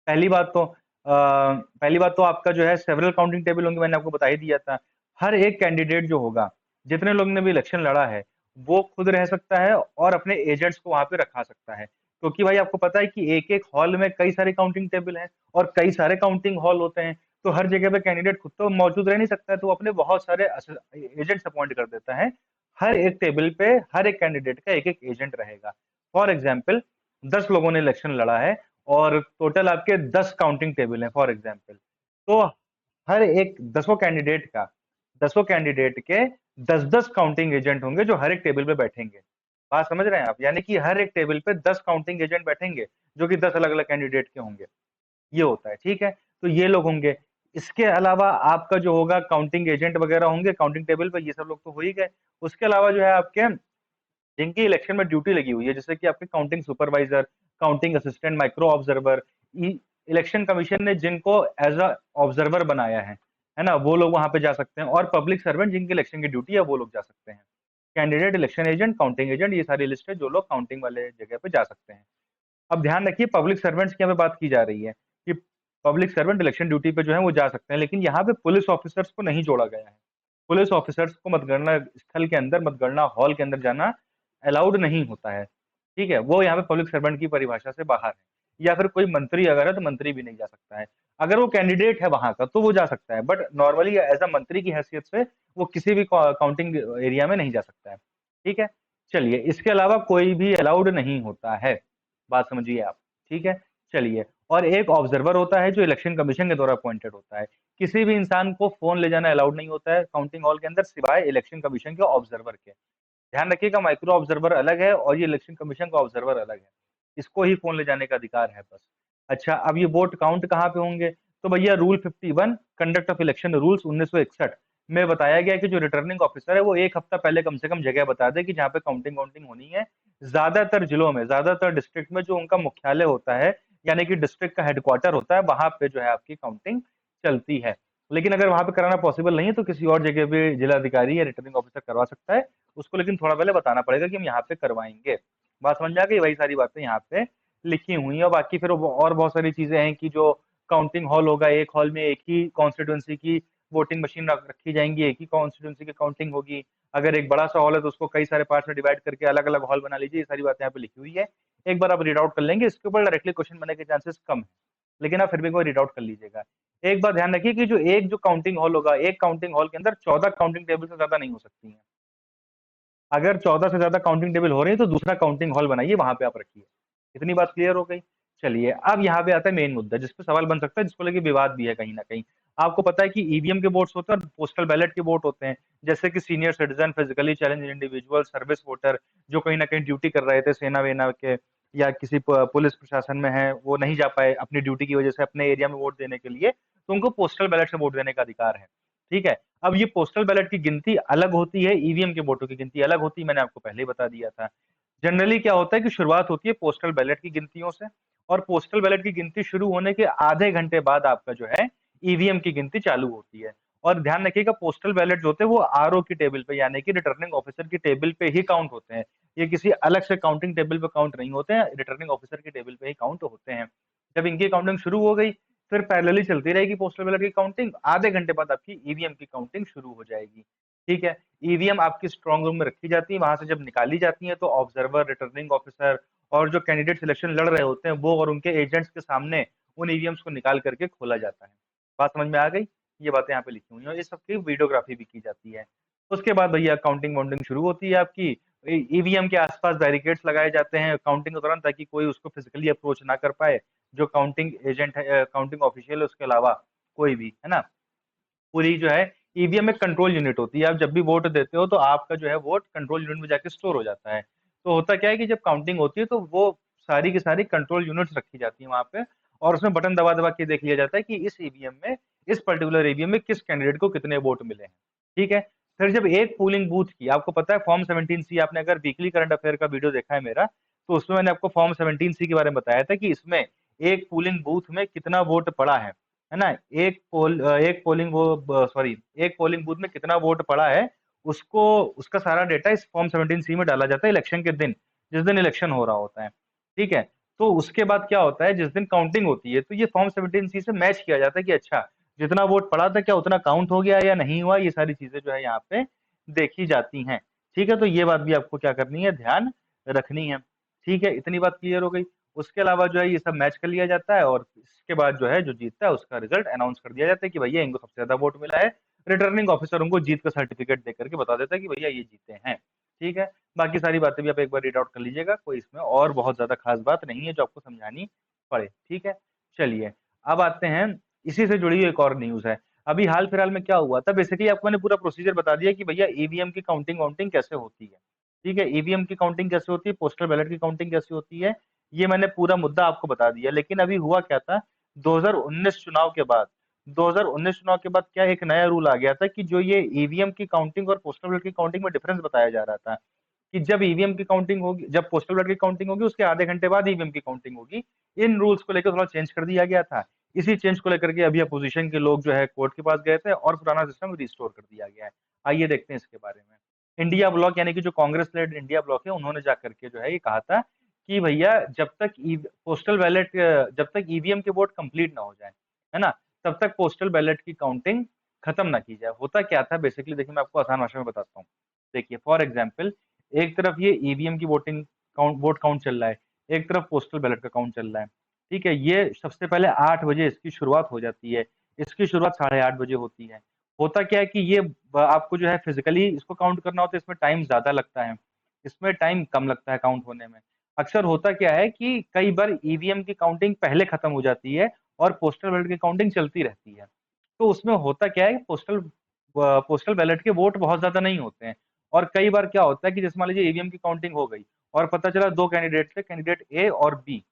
पहली बात तो पहली बात तो आपका जो है सेवरल काउंटिंग टेबल होंगे, मैंने आपको बता ही दिया था। हर एक कैंडिडेट जो होगा, जितने लोग ने भी इलेक्शन लड़ा है, वो खुद रह सकता है और अपने एजेंट्स को वहां पे रखा सकता है, क्योंकि भाई आपको पता है कि एक एक हॉल में कई सारे काउंटिंग टेबल हैं और कई सारे काउंटिंग हॉल होते हैं। तो हर जगह पे कैंडिडेट खुद तो मौजूद रह नहीं सकता है, तो वो अपने बहुत सारे एजेंट्स अपॉइंट कर देता है। हर एक टेबल पे हर एक कैंडिडेट का एक एक एजेंट रहेगा। फॉर एग्जाम्पल 10 लोगों ने इलेक्शन लड़ा है और टोटल आपके 10 काउंटिंग टेबल हैं फॉर एग्जाम्पल, तो हर एक दसों कैंडिडेट के 10-10 काउंटिंग एजेंट होंगे जो हर एक टेबल पे बैठेंगे। बात समझ रहे हैं आप? यानी कि हर एक टेबल पे 10 काउंटिंग एजेंट बैठेंगे जो कि 10 अलग अलग कैंडिडेट के होंगे। ये होता है, ठीक है। तो ये लोग होंगे। इसके अलावा आपका जो होगा काउंटिंग एजेंट वगैरह होंगे काउंटिंग टेबल पे, ये सब लोग तो हो ही गए। उसके अलावा जो है आपके जिनकी इलेक्शन में ड्यूटी लगी हुई है, जैसे कि आपके counting supervisor, counting assistant, micro observer, election commission ने जिनको एज अ ऑब्जर्वर बनाया है ना, वो लोग वहां पे जा सकते हैं। और पब्लिक सर्वेंट जिनकी इलेक्शन की ड्यूटी है, वो लोग जा सकते हैं। Candidate, election agent, counting agent, ये सारी लिस्ट है जो लोग काउंटिंग वाले जगह पे जा सकते हैं। अब ध्यान रखिए पब्लिक सर्वेंट्स की यहाँ पे बात की जा रही है कि पब्लिक सर्वेंट इलेक्शन ड्यूटी पे जो है वो जा सकते हैं, लेकिन यहाँ पे पुलिस ऑफिसर्स को नहीं जोड़ा गया है। पुलिस ऑफिसर्स को मतगणना स्थल के अंदर, मतगणना हॉल के अंदर जाना अलाउड नहीं होता है, ठीक है। वो यहाँ पे पब्लिक सर्वेंट की परिभाषा से बाहर है। या फिर कोई मंत्री अगर है तो मंत्री भी नहीं जा सकता है। अगर वो कैंडिडेट है वहां का तो वो जा सकता है, बट नॉर्मली एज अ मंत्री की हैसियत से वो किसी भी काउंटिंग एरिया में नहीं जा सकता है, ठीक है। चलिए, इसके अलावा कोई भी अलाउड नहीं होता है, बात समझिए आप, ठीक है। चलिए, और एक ऑब्जर्वर होता है जो इलेक्शन कमीशन के द्वारा अपॉइंटेड होता है। किसी भी इंसान को फोन ले जाना अलाउड नहीं होता है काउंटिंग हॉल के अंदर, सिवाय इलेक्शन कमीशन के ऑब्जर्वर के। ध्यान रखिएगा, माइक्रो ऑब्जर्वर अलग है और ये इलेक्शन कमीशन का ऑब्जर्वर अलग है। इसको ही फोन ले जाने का अधिकार है बस। अच्छा, अब ये वोट काउंट कहाँ पे होंगे? तो भैया rule 51 conduct of election rules 1961 में बताया गया कि जो रिटर्निंग ऑफिसर है वो एक हफ्ता पहले कम से कम जगह बता दे कि जहाँ पे काउंटिंग काउंटिंग होनी है। ज्यादातर जिलों में, ज्यादातर डिस्ट्रिक्ट में जो उनका मुख्यालय होता है, यानी कि डिस्ट्रिक्ट का हेडक्वार्टर होता है, वहां पे जो है आपकी काउंटिंग चलती है। लेकिन अगर वहां पे कराना पॉसिबल नहीं है तो किसी और जगह पे जिलाधिकारी या रिटर्निंग ऑफिसर करवा सकता है उसको, लेकिन थोड़ा पहले बताना पड़ेगा कि हम यहाँ पे करवाएंगे। बात समझ में आ गई? वही सारी बातें यहाँ पे लिखी हुई है। और बाकी फिर और बहुत सारी चीजें हैं कि जो काउंटिंग हॉल होगा, एक हॉल में एक ही कॉन्स्टिट्यूंसी की वोटिंग मशीन रखी जाएंगी, एक ही कॉन्स्टिट्यूंसी की काउंटिंग होगी। अगर एक बड़ा सा हॉल है तो उसको कई सारे पार्ट्स में डिवाइड करके अलग अलग हॉल बना लीजिए। ये सारी बातें यहाँ पे लिखी हुई है, एक बार आप रीड आउट कर लेंगे। इसके ऊपर डायरेक्टली क्वेश्चन बनने के चांसेस कम है, लेकिन आप फिर भी एक बार रीड आउट कर लीजिएगा। एक बात ध्यान रखिए कि जो काउंटिंग हॉल होगा, एक काउंटिंग हॉल के अंदर 14 काउंटिंग टेबल से ज्यादा नहीं हो सकती है। अगर 14 से ज्यादा काउंटिंग टेबल हो रही है तो दूसरा काउंटिंग हॉल बनाइए, वहां पे आप रखिए। इतनी बात क्लियर हो गई? चलिए, अब यहाँ पे आता है मेन मुद्दा जिसपे सवाल बन सकता है, जिसको लेके विवाद भी है कहीं ना कहीं। आपको पता है कि ईवीएम के वोट्स होते हैं और पोस्टल बैलेट के वोट होते हैं। जैसे कि senior citizen, physically challenge individual, service voter, जो कहीं ना कहीं ड्यूटी कर रहे थे सेना वेना के, या किसी पुलिस प्रशासन में है, वो नहीं जा पाए अपनी ड्यूटी की वजह से अपने एरिया में वोट देने के लिए, तो उनको पोस्टल बैलेट से वोट देने का अधिकार है, ठीक है। अब ये पोस्टल बैलेट की गिनती अलग होती है, ईवीएम के वोटों की गिनती अलग होती है, मैंने आपको पहले ही बता दिया था। जनरली क्या होता है कि शुरुआत होती है पोस्टल बैलेट की गिनतियों से, और पोस्टल बैलेट की गिनती शुरू होने के आधे घंटे बाद आपका जो है ईवीएम की गिनती चालू होती है। और ध्यान रखिएगा, पोस्टल बैलेट जो होते हैं वो आरओ की टेबल पे, यानी कि रिटर्निंग ऑफिसर की टेबल पे ही काउंट होते हैं। ये किसी अलग से काउंटिंग टेबल पे काउंट नहीं होते हैं, रिटर्निंग ऑफिसर की टेबल पे ही काउंट होते हैं। जब इनकी काउंटिंग शुरू हो गई, फिर पैरेलली चलती रहेगी पोस्टल बैलेट की काउंटिंग, आधे घंटे बाद आपकी ईवीएम की काउंटिंग शुरू हो जाएगी। ठीक है, ईवीएम आपकी स्ट्रांग रूम में रखी जाती है, वहां से जब निकाली जाती है तो ऑब्जर्वर, रिटर्निंग ऑफिसर और जो कैंडिडेट सिलेक्शन लड़ रहे होते हैं वो और उनके एजेंट्स के सामने उन ईवीएम्स को निकाल करके खोला जाता है। बात समझ में आ गई? ये बातें यहाँ पे लिखी हुई हैं, ये सबकी वीडियोग्राफी भी की जाती है। उसके बाद भैया काउंटिंग वाउंटिंग शुरू होती है आपकी। ईवीएम के आसपास बैरिकेड्स लगाए जाते हैं काउंटिंग के दौरान, ताकि कोई उसको फिजिकली अप्रोच ना कर पाए, जो काउंटिंग एजेंट है, काउंटिंग ऑफिशियल है, उसके अलावा कोई भी, है ना। पूरी जो है ईवीएम में कंट्रोल यूनिट होती है, आप जब भी वोट देते हो तो आपका जो है वोट कंट्रोल यूनिट में जाके स्टोर हो जाता है। तो होता क्या है कि जब काउंटिंग होती है तो वो सारी की सारी कंट्रोल यूनिट्स रखी जाती है वहां पे, और उसमें बटन दबा दबा के देख लिया जाता है कि इस ईवीएम में, इस पर्टिकुलर ईवीएम में किस कैंडिडेट को कितने वोट मिले हैं। ठीक है, फिर जब एक पोलिंग बूथ की, आपको पता है फॉर्म 17C, आपने अगर वीकली करंट अफेयर का वीडियो देखा है मेरा, तो उसमें मैंने आपको फॉर्म 17C के बारे में बताया था कि इसमें एक पोलिंग बूथ में कितना वोट पड़ा है ना। एक पोलिंग वो सॉरी एक पोलिंग बूथ में कितना वोट पड़ा है, उसको, उसका सारा डेटा इस फॉर्म 17C में डाला जाता है इलेक्शन के दिन, जिस दिन इलेक्शन हो रहा होता है। ठीक है, तो उसके बाद क्या होता है, जिस दिन काउंटिंग होती है तो ये फॉर्म 17C से मैच किया जाता है कि अच्छा जितना वोट पड़ा था क्या उतना काउंट हो गया या नहीं हुआ, ये सारी चीजें जो है यहाँ पे देखी जाती हैं। ठीक है, तो ये बात भी आपको क्या करनी है, ध्यान रखनी है। ठीक है, इतनी बात क्लियर हो गई। उसके अलावा जो है ये सब मैच कर लिया जाता है, और इसके बाद जो है जो जीतता है उसका रिजल्ट अनाउंस कर दिया जाता है कि भैया इनको सबसे ज्यादा वोट मिला है। रिटर्निंग ऑफिसर उनको जीत का सर्टिफिकेट देकर के बता देता है कि भैया ये जीते हैं। ठीक है, बाकी सारी बातें भी आप एक बार रीड आउट कर लीजिएगा, कोई इसमें और बहुत ज्यादा खास बात नहीं है जो आपको समझानी पड़े। ठीक है, चलिए अब आते हैं, इसी से जुड़ी हुई एक और न्यूज है। अभी हाल फिलहाल में क्या हुआ था, बेसिकली आपको मैंने पूरा प्रोसीजर बता दिया कि भैया ईवीएम की काउंटिंग वाउंटिंग कैसे होती है। ठीक है, ईवीएम की काउंटिंग कैसे होती है, पोस्टल बैलेट की काउंटिंग कैसे होती है, ये मैंने पूरा मुद्दा आपको बता दिया। लेकिन अभी हुआ क्या था, 2019 चुनाव के बाद, 2019 चुनाव के बाद क्या एक नया रूल आ गया था कि जो ये ईवीएम की काउंटिंग और पोस्टल बैलेट की काउंटिंग में डिफरेंस बताया जा रहा था, कि जब ईवीएम की काउंटिंग होगी, जब पोस्टल बैलेट की काउंटिंग होगी उसके आधे घंटे बाद ईवीएम की काउंटिंग होगी। इन रूल्स को लेकर थोड़ा चेंज कर दिया गया था। इसी चेंज को लेकर के अभी अपोजिशन के लोग जो है कोर्ट के पास गए थे और पुराना सिस्टम रिस्टोर कर दिया गया है। आइए देखते हैं इसके बारे में। इंडिया ब्लॉक यानी कि जो कांग्रेस लेड इंडिया ब्लॉक है, उन्होंने जाकर के जो है ये कहा था कि भैया जब तक पोस्टल बैलेट, जब तक ईवीएम के वोट कंप्लीट ना हो जाए, है ना, तब तक पोस्टल बैलेट की काउंटिंग खत्म ना की जाए। होता क्या था बेसिकली, देखिए मैं आपको आसान भाषा में बताता हूँ। देखिए फॉर एग्जाम्पल, एक तरफ ये ईवीएम की वोट काउंट चल रहा है, एक तरफ पोस्टल बैलेट का काउंट चल रहा है। ठीक है, ये सबसे पहले 8 बजे इसकी शुरुआत हो जाती है, इसकी शुरुआत 8:30 बजे होती है। होता क्या है कि ये आपको जो है फिजिकली इसको काउंट करना होता है, इसमें टाइम ज्यादा लगता है, इसमें टाइम कम लगता है काउंट होने में। अक्सर होता क्या है कि कई बार ईवीएम की काउंटिंग पहले खत्म हो जाती है और पोस्टल बैलेट की काउंटिंग चलती रहती है। तो उसमें होता क्या है, पोस्टल बैलेट के वोट बहुत ज्यादा नहीं होते हैं। और कई बार क्या होता है कि जैसे मान लीजिए ईवीएम की काउंटिंग हो गई और पता चला दो कैंडिडेट थे, कैंडिडेट ए और बी,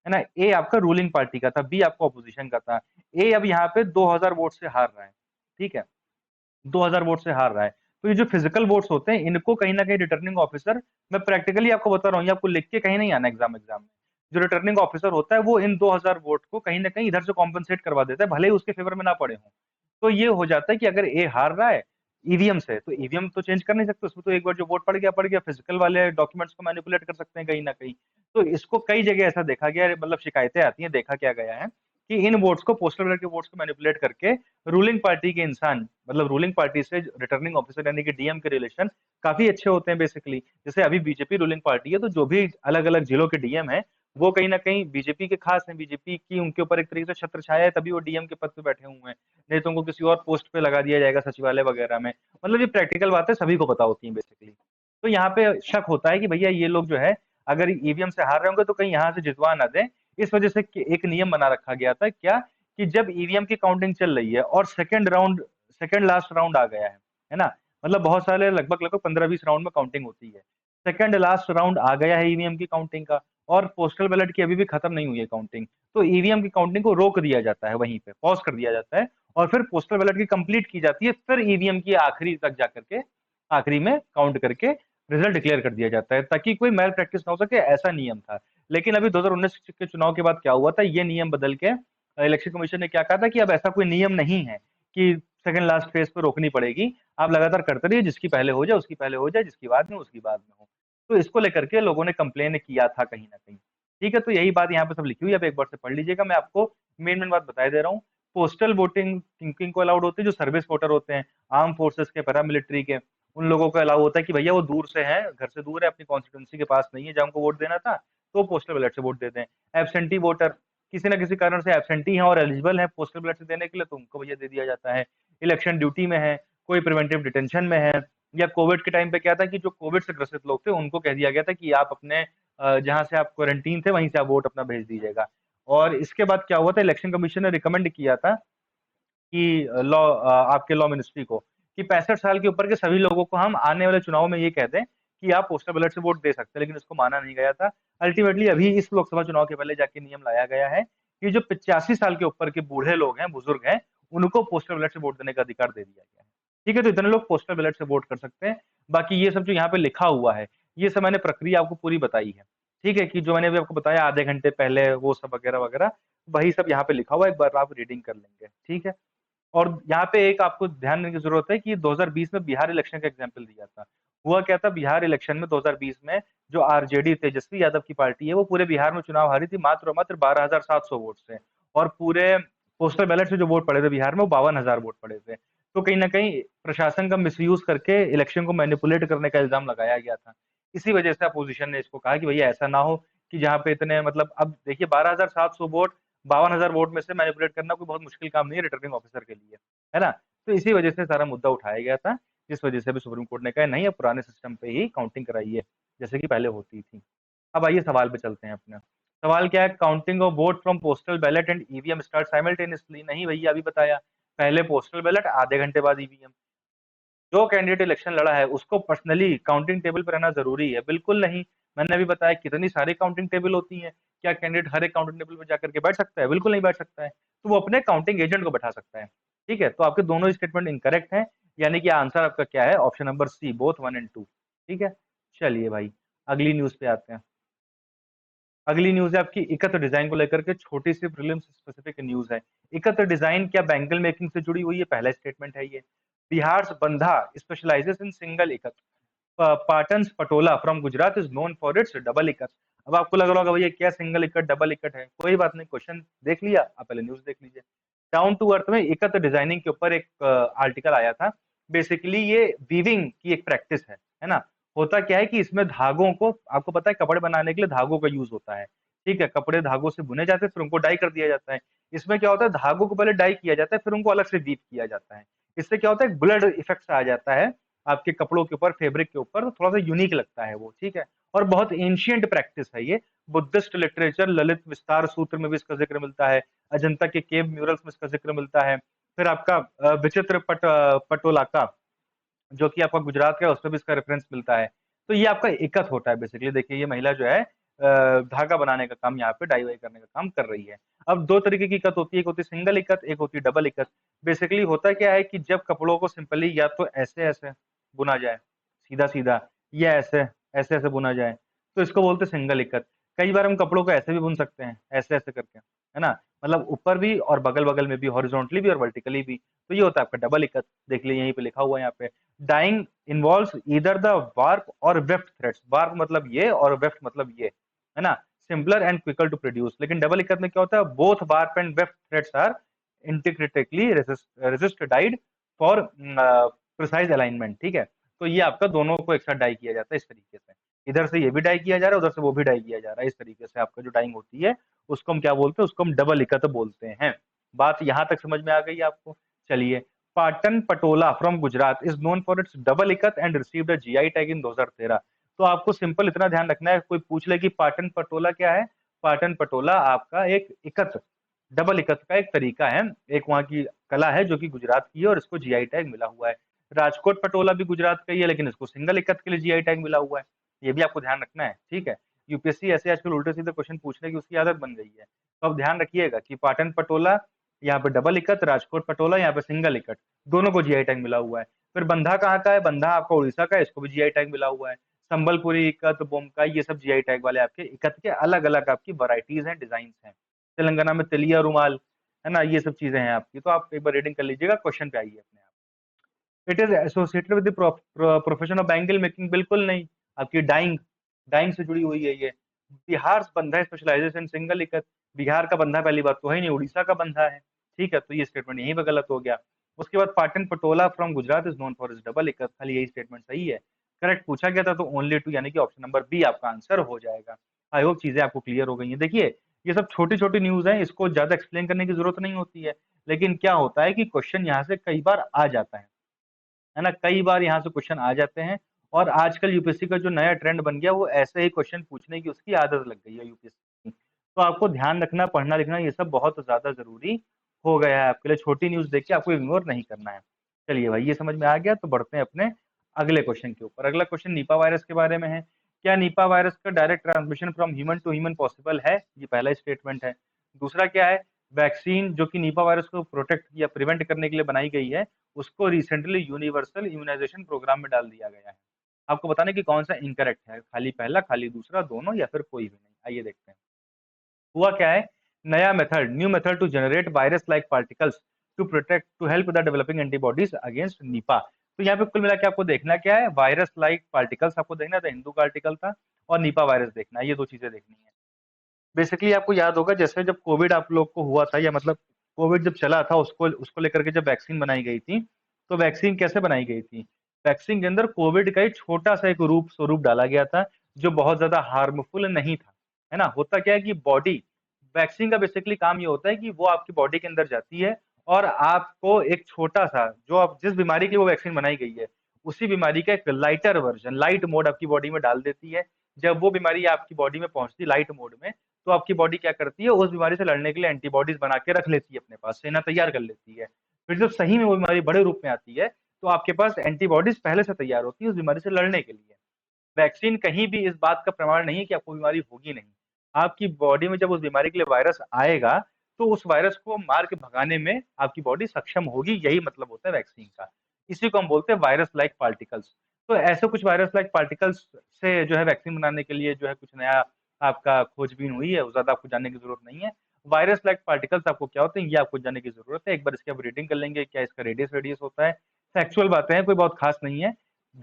है ना। ए आपका रूलिंग पार्टी का था, बी आपका ऑपोजिशन का था। ए अब यहाँ पे 2000 वोट से हार रहा है। ठीक है, 2000 वोट से हार रहा है। तो ये जो फिजिकल वोट्स होते हैं इनको कहीं ना कहीं रिटर्निंग ऑफिसर, मैं प्रैक्टिकली आपको बता रहा हूँ, ये आपको लिख के कहीं नहीं आना एग्जाम में। जो रिटर्निंग ऑफिसर होता है वो इन 2000 वोट को कहीं ना कहीं इधर से कॉम्पनसेट करवा देता है, भले ही उसके फेवर में ना पड़े हों। तो ये हो जाता है कि अगर ए हार रहा है ईवीएम से, तो ईवीएम तो चेंज कर नहीं सकते उसमें, तो एक बार जो वोट पड़ गया, फिजिकल वाले डॉक्यूमेंट्स को मैनिपुलेट कर सकते हैं कहीं ना कहीं। तो इसको कई जगह ऐसा देखा गया है, मतलब शिकायतें आती हैं, देखा क्या गया है कि इन वोट्स को, पोस्टल बैलेट के वोट्स को मैनिपुलेट करके रूलिंग पार्टी के इंसान, मतलब रूलिंग पार्टी से रिटर्निंग ऑफिसर यानी कि डीएम के रिलेशन काफी अच्छे होते हैं बेसिकली। जैसे अभी बीजेपी रूलिंग पार्टी है, तो जो भी अलग अलग जिलों के डीएम है वो कहीं ना कहीं बीजेपी के खास हैं, बीजेपी की उनके ऊपर एक तरीके से छत्र छाया है, तभी वो डीएम के पद पे बैठे हुए हैं। नहीं तो उनको किसी और पोस्ट पे लगा दिया जाएगा सचिवालय वगैरह में। मतलब ये प्रैक्टिकल बातें सभी को पता होती हैं बेसिकली। तो यहाँ पे शक होता है कि भैया ये लोग जो है अगर ईवीएम से हार रहे होंगे तो कहीं यहाँ से जितवा ना दें। इस वजह से एक नियम बना रखा गया था क्या, कि जब ईवीएम की काउंटिंग चल रही है और सेकंड लास्ट राउंड आ गया है ना, मतलब बहुत सारे लगभग लगभग 15-20 राउंड में काउंटिंग होती है, सेकंड लास्ट राउंड आ गया है ईवीएम की काउंटिंग का, और पोस्टल बैलेट की अभी भी खत्म नहीं हुई है काउंटिंग, तो ईवीएम की काउंटिंग को रोक दिया जाता है, वहीं पे पॉज कर दिया जाता है, और फिर पोस्टल बैलेट की कंप्लीट की जाती है, फिर ईवीएम की आखिरी तक जाकर के आखिरी में काउंट करके रिजल्ट डिक्लेयर कर दिया जाता है, ताकि कोई मैल प्रैक्टिस ना हो सके, ऐसा नियम था। लेकिन अभी 2019 के चुनाव के बाद क्या हुआ था, ये नियम बदल के इलेक्शन कमीशन ने क्या कहा था कि अब ऐसा कोई नियम नहीं है कि सेकंड लास्ट फेज पे रोकनी पड़ेगी, आप लगातार करते रहिए, जिसकी पहले हो जाए उसकी पहले हो जाए, जिसकी बाद में उसकी बाद में हो। तो इसको लेकर के लोगों ने कंप्लेन किया था कहीं ना कहीं। ठीक है, तो यही बात यहाँ पे सब लिखी हुई है, अब एक बार से पढ़ लीजिएगा, मैं आपको मेन बात बताई दे रहा हूँ। पोस्टल वोटिंग किनको अलाउड होती है, जो सर्विस वोटर होते हैं, आर्म फोर्सेस के, पैरामिलिट्री के, उन लोगों को अलाउ होता है कि भैया वो दूर से है, घर से दूर है, अपनी कॉन्स्टिट्यूंसी के पास नहीं है जहाँ उनको वोट देना था, तो पोस्टल बैलेट से वोट देते हैं। एब्सेंटी वोटर, किसी ना किसी कारण से एब्सेंटी है और एलिजिबल है पोस्टल बैलेट से देने के लिए, तो उनको भैया दे दिया जाता है। इलेक्शन ड्यूटी में है, कोई प्रिवेंटिव डिटेंशन में है, या कोविड के टाइम पे क्या था कि जो कोविड से ग्रसित लोग थे उनको कह दिया गया था कि आप अपने जहाँ से आप क्वारंटीन थे वहीं से आप वोट अपना भेज दीजिएगा। और इसके बाद क्या हुआ था, इलेक्शन कमीशन ने रिकमेंड किया था कि लॉ आपके लॉ मिनिस्ट्री को कि 65 साल के ऊपर के सभी लोगों को हम आने वाले चुनाव में ये कह दें कि आप पोस्टल बैलेट से वोट दे सकते हैं, लेकिन इसको माना नहीं गया था। अल्टीमेटली अभी इस लोकसभा चुनाव के पहले जाके नियम लाया गया है कि जो 85 साल के ऊपर के बूढ़े लोग हैं, बुजुर्ग हैं, उनको पोस्टल बैलेट से वोट देने का अधिकार दे दिया गया है। ठीक है, तो इतने लोग पोस्टल बैलेट से वोट कर सकते हैं। बाकी ये सब जो यहाँ पे लिखा हुआ है, ये सब मैंने प्रक्रिया आपको पूरी बताई है। ठीक है, कि जो मैंने अभी आपको बताया आधे घंटे पहले, वो सब वगैरह वगैरह, वही सब यहाँ पे लिखा हुआ है, एक बार आप रीडिंग कर लेंगे। ठीक है, और यहाँ पे एक आपको ध्यान देने की जरूरत है कि 2020 में बिहार इलेक्शन का एग्जाम्पल दिया था। हुआ क्या था, बिहार इलेक्शन में 2020 में जो आरजेडी तेजस्वी यादव की पार्टी है, वो पूरे बिहार में चुनाव हारी थी मात्र और मात्र 12,700 वोट से, और पूरे पोस्टल बैलेट से जो वोट पड़े थे बिहार में, वो 52,000 वोट पड़े थे। तो कहीं ना कहीं प्रशासन का मिसयूज करके इलेक्शन को मैनिपुलेट करने का इल्जाम लगाया गया था। इसी वजह से अपोजिशन ने इसको कहा कि भैया ऐसा ना हो कि जहाँ पे इतने, मतलब अब देखिए 12,700 वोट, 52,000 वोट में से मैनिपुलेट करना कोई बहुत मुश्किल काम नहीं है रिटर्निंग ऑफिसर के लिए, है ना। तो इसी वजह से सारा मुद्दा उठाया गया था, जिस वजह से अभी सुप्रीम कोर्ट ने कहा नहीं, अब पुराने सिस्टम पे ही काउंटिंग कराइए जैसे कि पहले होती थी। अब आइए सवाल पे चलते हैं अपने। सवाल क्या है, counting of vote from postal ballot and EVM start simultaneously. नहीं भैया, अभी बताया, पहले पोस्टल बैलेट, आधे घंटे बाद ईवीएम। जो कैंडिडेट इलेक्शन लड़ा है उसको पर्सनली काउंटिंग टेबल पर रहना जरूरी है? बिल्कुल नहीं। मैंने अभी बताया कितनी सारी काउंटिंग टेबल होती हैं, क्या कैंडिडेट हर एक काउंटिंग टेबल पर जाकर के बैठ सकता है? बिल्कुल नहीं बैठ सकता है। तो वो अपने काउंटिंग एजेंट को बैठा सकता है। ठीक है, तो आपके दोनों स्टेटमेंट इनकरेक्ट हैं, यानी कि आंसर आपका क्या है, option number C, both 1 and 2। ठीक है, चलिए भाई अगली न्यूज पे आते हैं। अगली न्यूज है आपकी इकत्र डिजाइन को लेकर के, छोटी सी प्रीलिम्स स्पेसिफिक न्यूज है। इकत्र डिजाइन क्या बैंगल मेकिंग से जुड़ी हुई है? पहला स्टेटमेंट है ये। Bihar Bandha specialises in single ikat. Patan's Patola from Gujarat is known for its double ikat. अब आपको लग रहा होगा भैया क्या सिंगल इकट डबल इकट है? कोई बात नहीं, क्वेश्चन देख लिया आप, पहले न्यूज देख लीजिए। डाउन टू अर्थ में इकत्र डिजाइनिंग के ऊपर एक आर्टिकल आया था। बेसिकली ये वीविंग की एक प्रैक्टिस है ना। होता क्या है कि इसमें धागों को, आपको पता है कपड़े बनाने के लिए धागों का यूज होता है। ठीक है, कपड़े धागों से बुने जाते हैं, फिर उनको डाई कर दिया जाता है। इसमें क्या होता है, धागों को पहले डाई किया जाता है, फिर उनको अलग से वीव किया जाता है। इससे क्या होता है, ब्लड इफेक्ट आ जाता है आपके कपड़ों के ऊपर, फैब्रिक के ऊपर, तो थोड़ा सा यूनिक लगता है वो। ठीक है, और बहुत एंशियंट प्रैक्टिस है ये। बुद्धिस्ट लिटरेचर ललित विस्तार सूत्र में भी इसका जिक्र मिलता है, अजंता के केव म्यूरल्स में इसका जिक्र मिलता है। फिर आपका विचित्र पटोला का, जो कि आपका गुजरात का है, उसमें भी इसका रेफरेंस मिलता है। तो ये आपका इकत होता है बेसिकली। देखिए ये महिला जो है धागा बनाने का काम, यहाँ पे डाई वाई करने का काम कर रही है। अब दो तरीके की इकत होती है, एक होती है सिंगल इकत, एक होती है डबल इकत। बेसिकली होता क्या है कि जब कपड़ों को सिंपली या तो ऐसे ऐसे बुना जाए, सीधा सीधा, या ऐसे ऐसे ऐसे बुना जाए, तो इसको बोलते हैं सिंगल इकत। कई बार हम कपड़ों को ऐसे भी बुन सकते हैं, ऐसे ऐसे करके, है ना, मतलब ऊपर भी और बगल बगल में भी, हॉरिजॉन्टली भी और वर्टिकली भी। तो ये होता है आपका डबल इकत। देख लीजिए यहीं पे लिखा हुआ है यहाँ पे, dyeing involves either the warp और वेफ्ट थ्रेड्स। वार्प मतलब ये और वेफ्ट मतलब ये, है ना, simpler and quicker to produce. लेकिन डबल इकत में क्या होता है, both warp and weft threads are integratedly resist dyed for precise alignment. ठीक है, तो ये आपका दोनों को एक साथ डाई किया जाता है इस तरीके से। इधर से ये भी डाई किया जा रहा है, उधर से वो भी डाई किया जा रहा है। इस तरीके से आपका जो डाइंग होती है उसको हम क्या बोलते हैं, उसको हम डबल इकत बोलते हैं। बात यहां तक समझ में आ गई आपको? चलिए, Patan Patola from Gujarat is known for its double ikat and received a GI tag in 2013। तो आपको सिंपल इतना ध्यान रखना है, कोई पूछ ले कि पाटन पटोला क्या है, पाटन पटोला आपका एक इकत, डबल इकत का एक तरीका है, एक वहां की कला है जो कि गुजरात की है और इसको जीआई टैग मिला हुआ है। राजकोट पटोला भी गुजरात का ही है, लेकिन इसको सिंगल इकत के लिए जीआई टैग मिला हुआ है। ये भी आपको ध्यान रखना है। ठीक है, यूपीएससी ऐसे आजकल उल्टे सीधे क्वेश्चन पूछने की उसकी आदत बन गई है। तो अब ध्यान रखिएगा कि पाटन पटोला यहाँ पे डबल इकत, राजकोट पटोला यहाँ पे सिंगल इकत, दोनों को जीआई टैग मिला हुआ है। फिर बंधा कहाँ का है, बंधा आपका उड़ीसा का है, इसको भी जीआई टैग मिला हुआ है। संबलपुरी इकत, बोमकाई, ये सब जीआई टैग वाले आपके इकत के अलग अलग आपकी वराइटीज हैं, डिजाइन हैं। तेलंगाना में तेलिया रुमाल, है ना, ये सब चीजें हैं आपकी। तो आप एक बार रीडिंग कर लीजिएगा, क्वेश्चन पे आइए अपने आप। It is associated with profession of bangle making. बिल्कुल नहीं, आपकी डाइंग, डाइंग से जुड़ी हुई है ये। बिहार बंधा है स्पेशलाइजेशन सिंगल इकत, बिहार का बंधा पहली बात तो है ही नहीं, उड़ीसा का बंधा है, ठीक है, तो ये स्टेटमेंट यहीं पे गलत हो गया। उसके बाद Patan Patola from Gujarat is known for is double ikat, खाली यही स्टेटमेंट सही है। करेक्ट पूछा गया था तो ओनली टू, यानी कि ऑप्शन नंबर बी आपका आंसर हो जाएगा। आई होप चीजें आपको क्लियर हो गई हैं। देखिए ये सब छोटी छोटी न्यूज है, इसको ज्यादा एक्सप्लेन करने की जरूरत नहीं होती है, लेकिन क्या होता है कि क्वेश्चन यहाँ से कई बार आ जाता है ना, कई बार यहाँ से क्वेश्चन आ जाते हैं। और आजकल यूपीएससी का जो नया ट्रेंड बन गया वो ऐसे ही क्वेश्चन पूछने की उसकी आदत लग गई है यूपीएससी की। तो आपको ध्यान रखना, पढ़ना लिखना ये सब बहुत ज्यादा जरूरी हो गया है आपके लिए, छोटी न्यूज देख के आपको इग्नोर नहीं करना है। चलिए भाई ये समझ में आ गया, तो बढ़ते हैं अपने अगले क्वेश्चन के ऊपर। अगला क्वेश्चन निपा वायरस के बारे में है। क्या निपा वायरस का direct transmission from human to human possible है? ये पहला स्टेटमेंट है। दूसरा क्या है, वैक्सीन जो कि निपा वायरस को प्रोटेक्ट या प्रिवेंट करने के लिए बनाई गई है, उसको रिसेंटली यूनिवर्सल इम्यूनाइजेशन प्रोग्राम में डाल दिया गया है। आपको बताना कि कौन सा इनकरेक्ट है, खाली पहला, खाली दूसरा, दोनों, या फिर कोई भी नहीं। आइए देखते हैं हुआ क्या है। नया method, new method to generate virus like particles to protect, to help the developing antibodies against Nipah. तो यहाँ पे कुल मिला के आपको देखना क्या है, वायरस लाइक पार्टिकल्स आपको देखना था, हिंदू का आर्टिकल था, और निपा वायरस देखना है, ये दो चीजें देखनी है। बेसिकली आपको याद होगा जैसे जब कोविड आप लोग को हुआ था, या मतलब कोविड जब चला था, उसको उसको लेकर के जब वैक्सीन बनाई गई थी, तो वैक्सीन कैसे बनाई गई थी, वैक्सीन के अंदर कोविड का एक छोटा सा एक स्वरूप डाला गया था, जो बहुत ज्यादा हार्मफुल नहीं था, है ना। होता क्या है कि बॉडी, वैक्सीन का बेसिकली काम ये होता है कि वो आपकी बॉडी के अंदर जाती है और आपको एक छोटा सा, जो आप जिस बीमारी के लिए वो वैक्सीन बनाई गई है, उसी बीमारी का एक लाइटर वर्जन, लाइट मोड आपकी बॉडी में डाल देती है। जब वो बीमारी आपकी बॉडी में पहुंचती लाइट मोड में, तो आपकी बॉडी क्या करती है, उस बीमारी से लड़ने के लिए एंटीबॉडीज बना के रख लेती है अपने पास, सेना तैयार कर लेती है। फिर जब सही में वो बीमारी बड़े रूप में आती है, तो आपके पास एंटीबॉडीज पहले से तैयार होती है उस बीमारी से लड़ने के लिए। वैक्सीन कहीं भी इस बात का प्रमाण नहीं है कि आपको बीमारी होगी नहीं। आपकी बॉडी में जब उस बीमारी के लिए वायरस आएगा, तो उस वायरस को मार के भगाने में आपकी बॉडी सक्षम होगी, यही मतलब होता है वैक्सीन का। इसी को हम बोलते हैं वायरस लाइक पार्टिकल्स। तो ऐसे कुछ वायरस लाइक पार्टिकल्स से जो है वैक्सीन बनाने के लिए जो है कुछ नया आपका खोजबीन हुई है, ज्यादा आपको जानने की जरूरत नहीं है। वायरस लाइक पार्टिकल्स आपको क्या होते हैं ये आपको जानने की जरूरत है, एक बार इसकी आप रीडिंग कर लेंगे, क्या इसका रेडियस रेडियस होता है, फैक्चुअल बातें हैं, कोई बहुत खास नहीं है,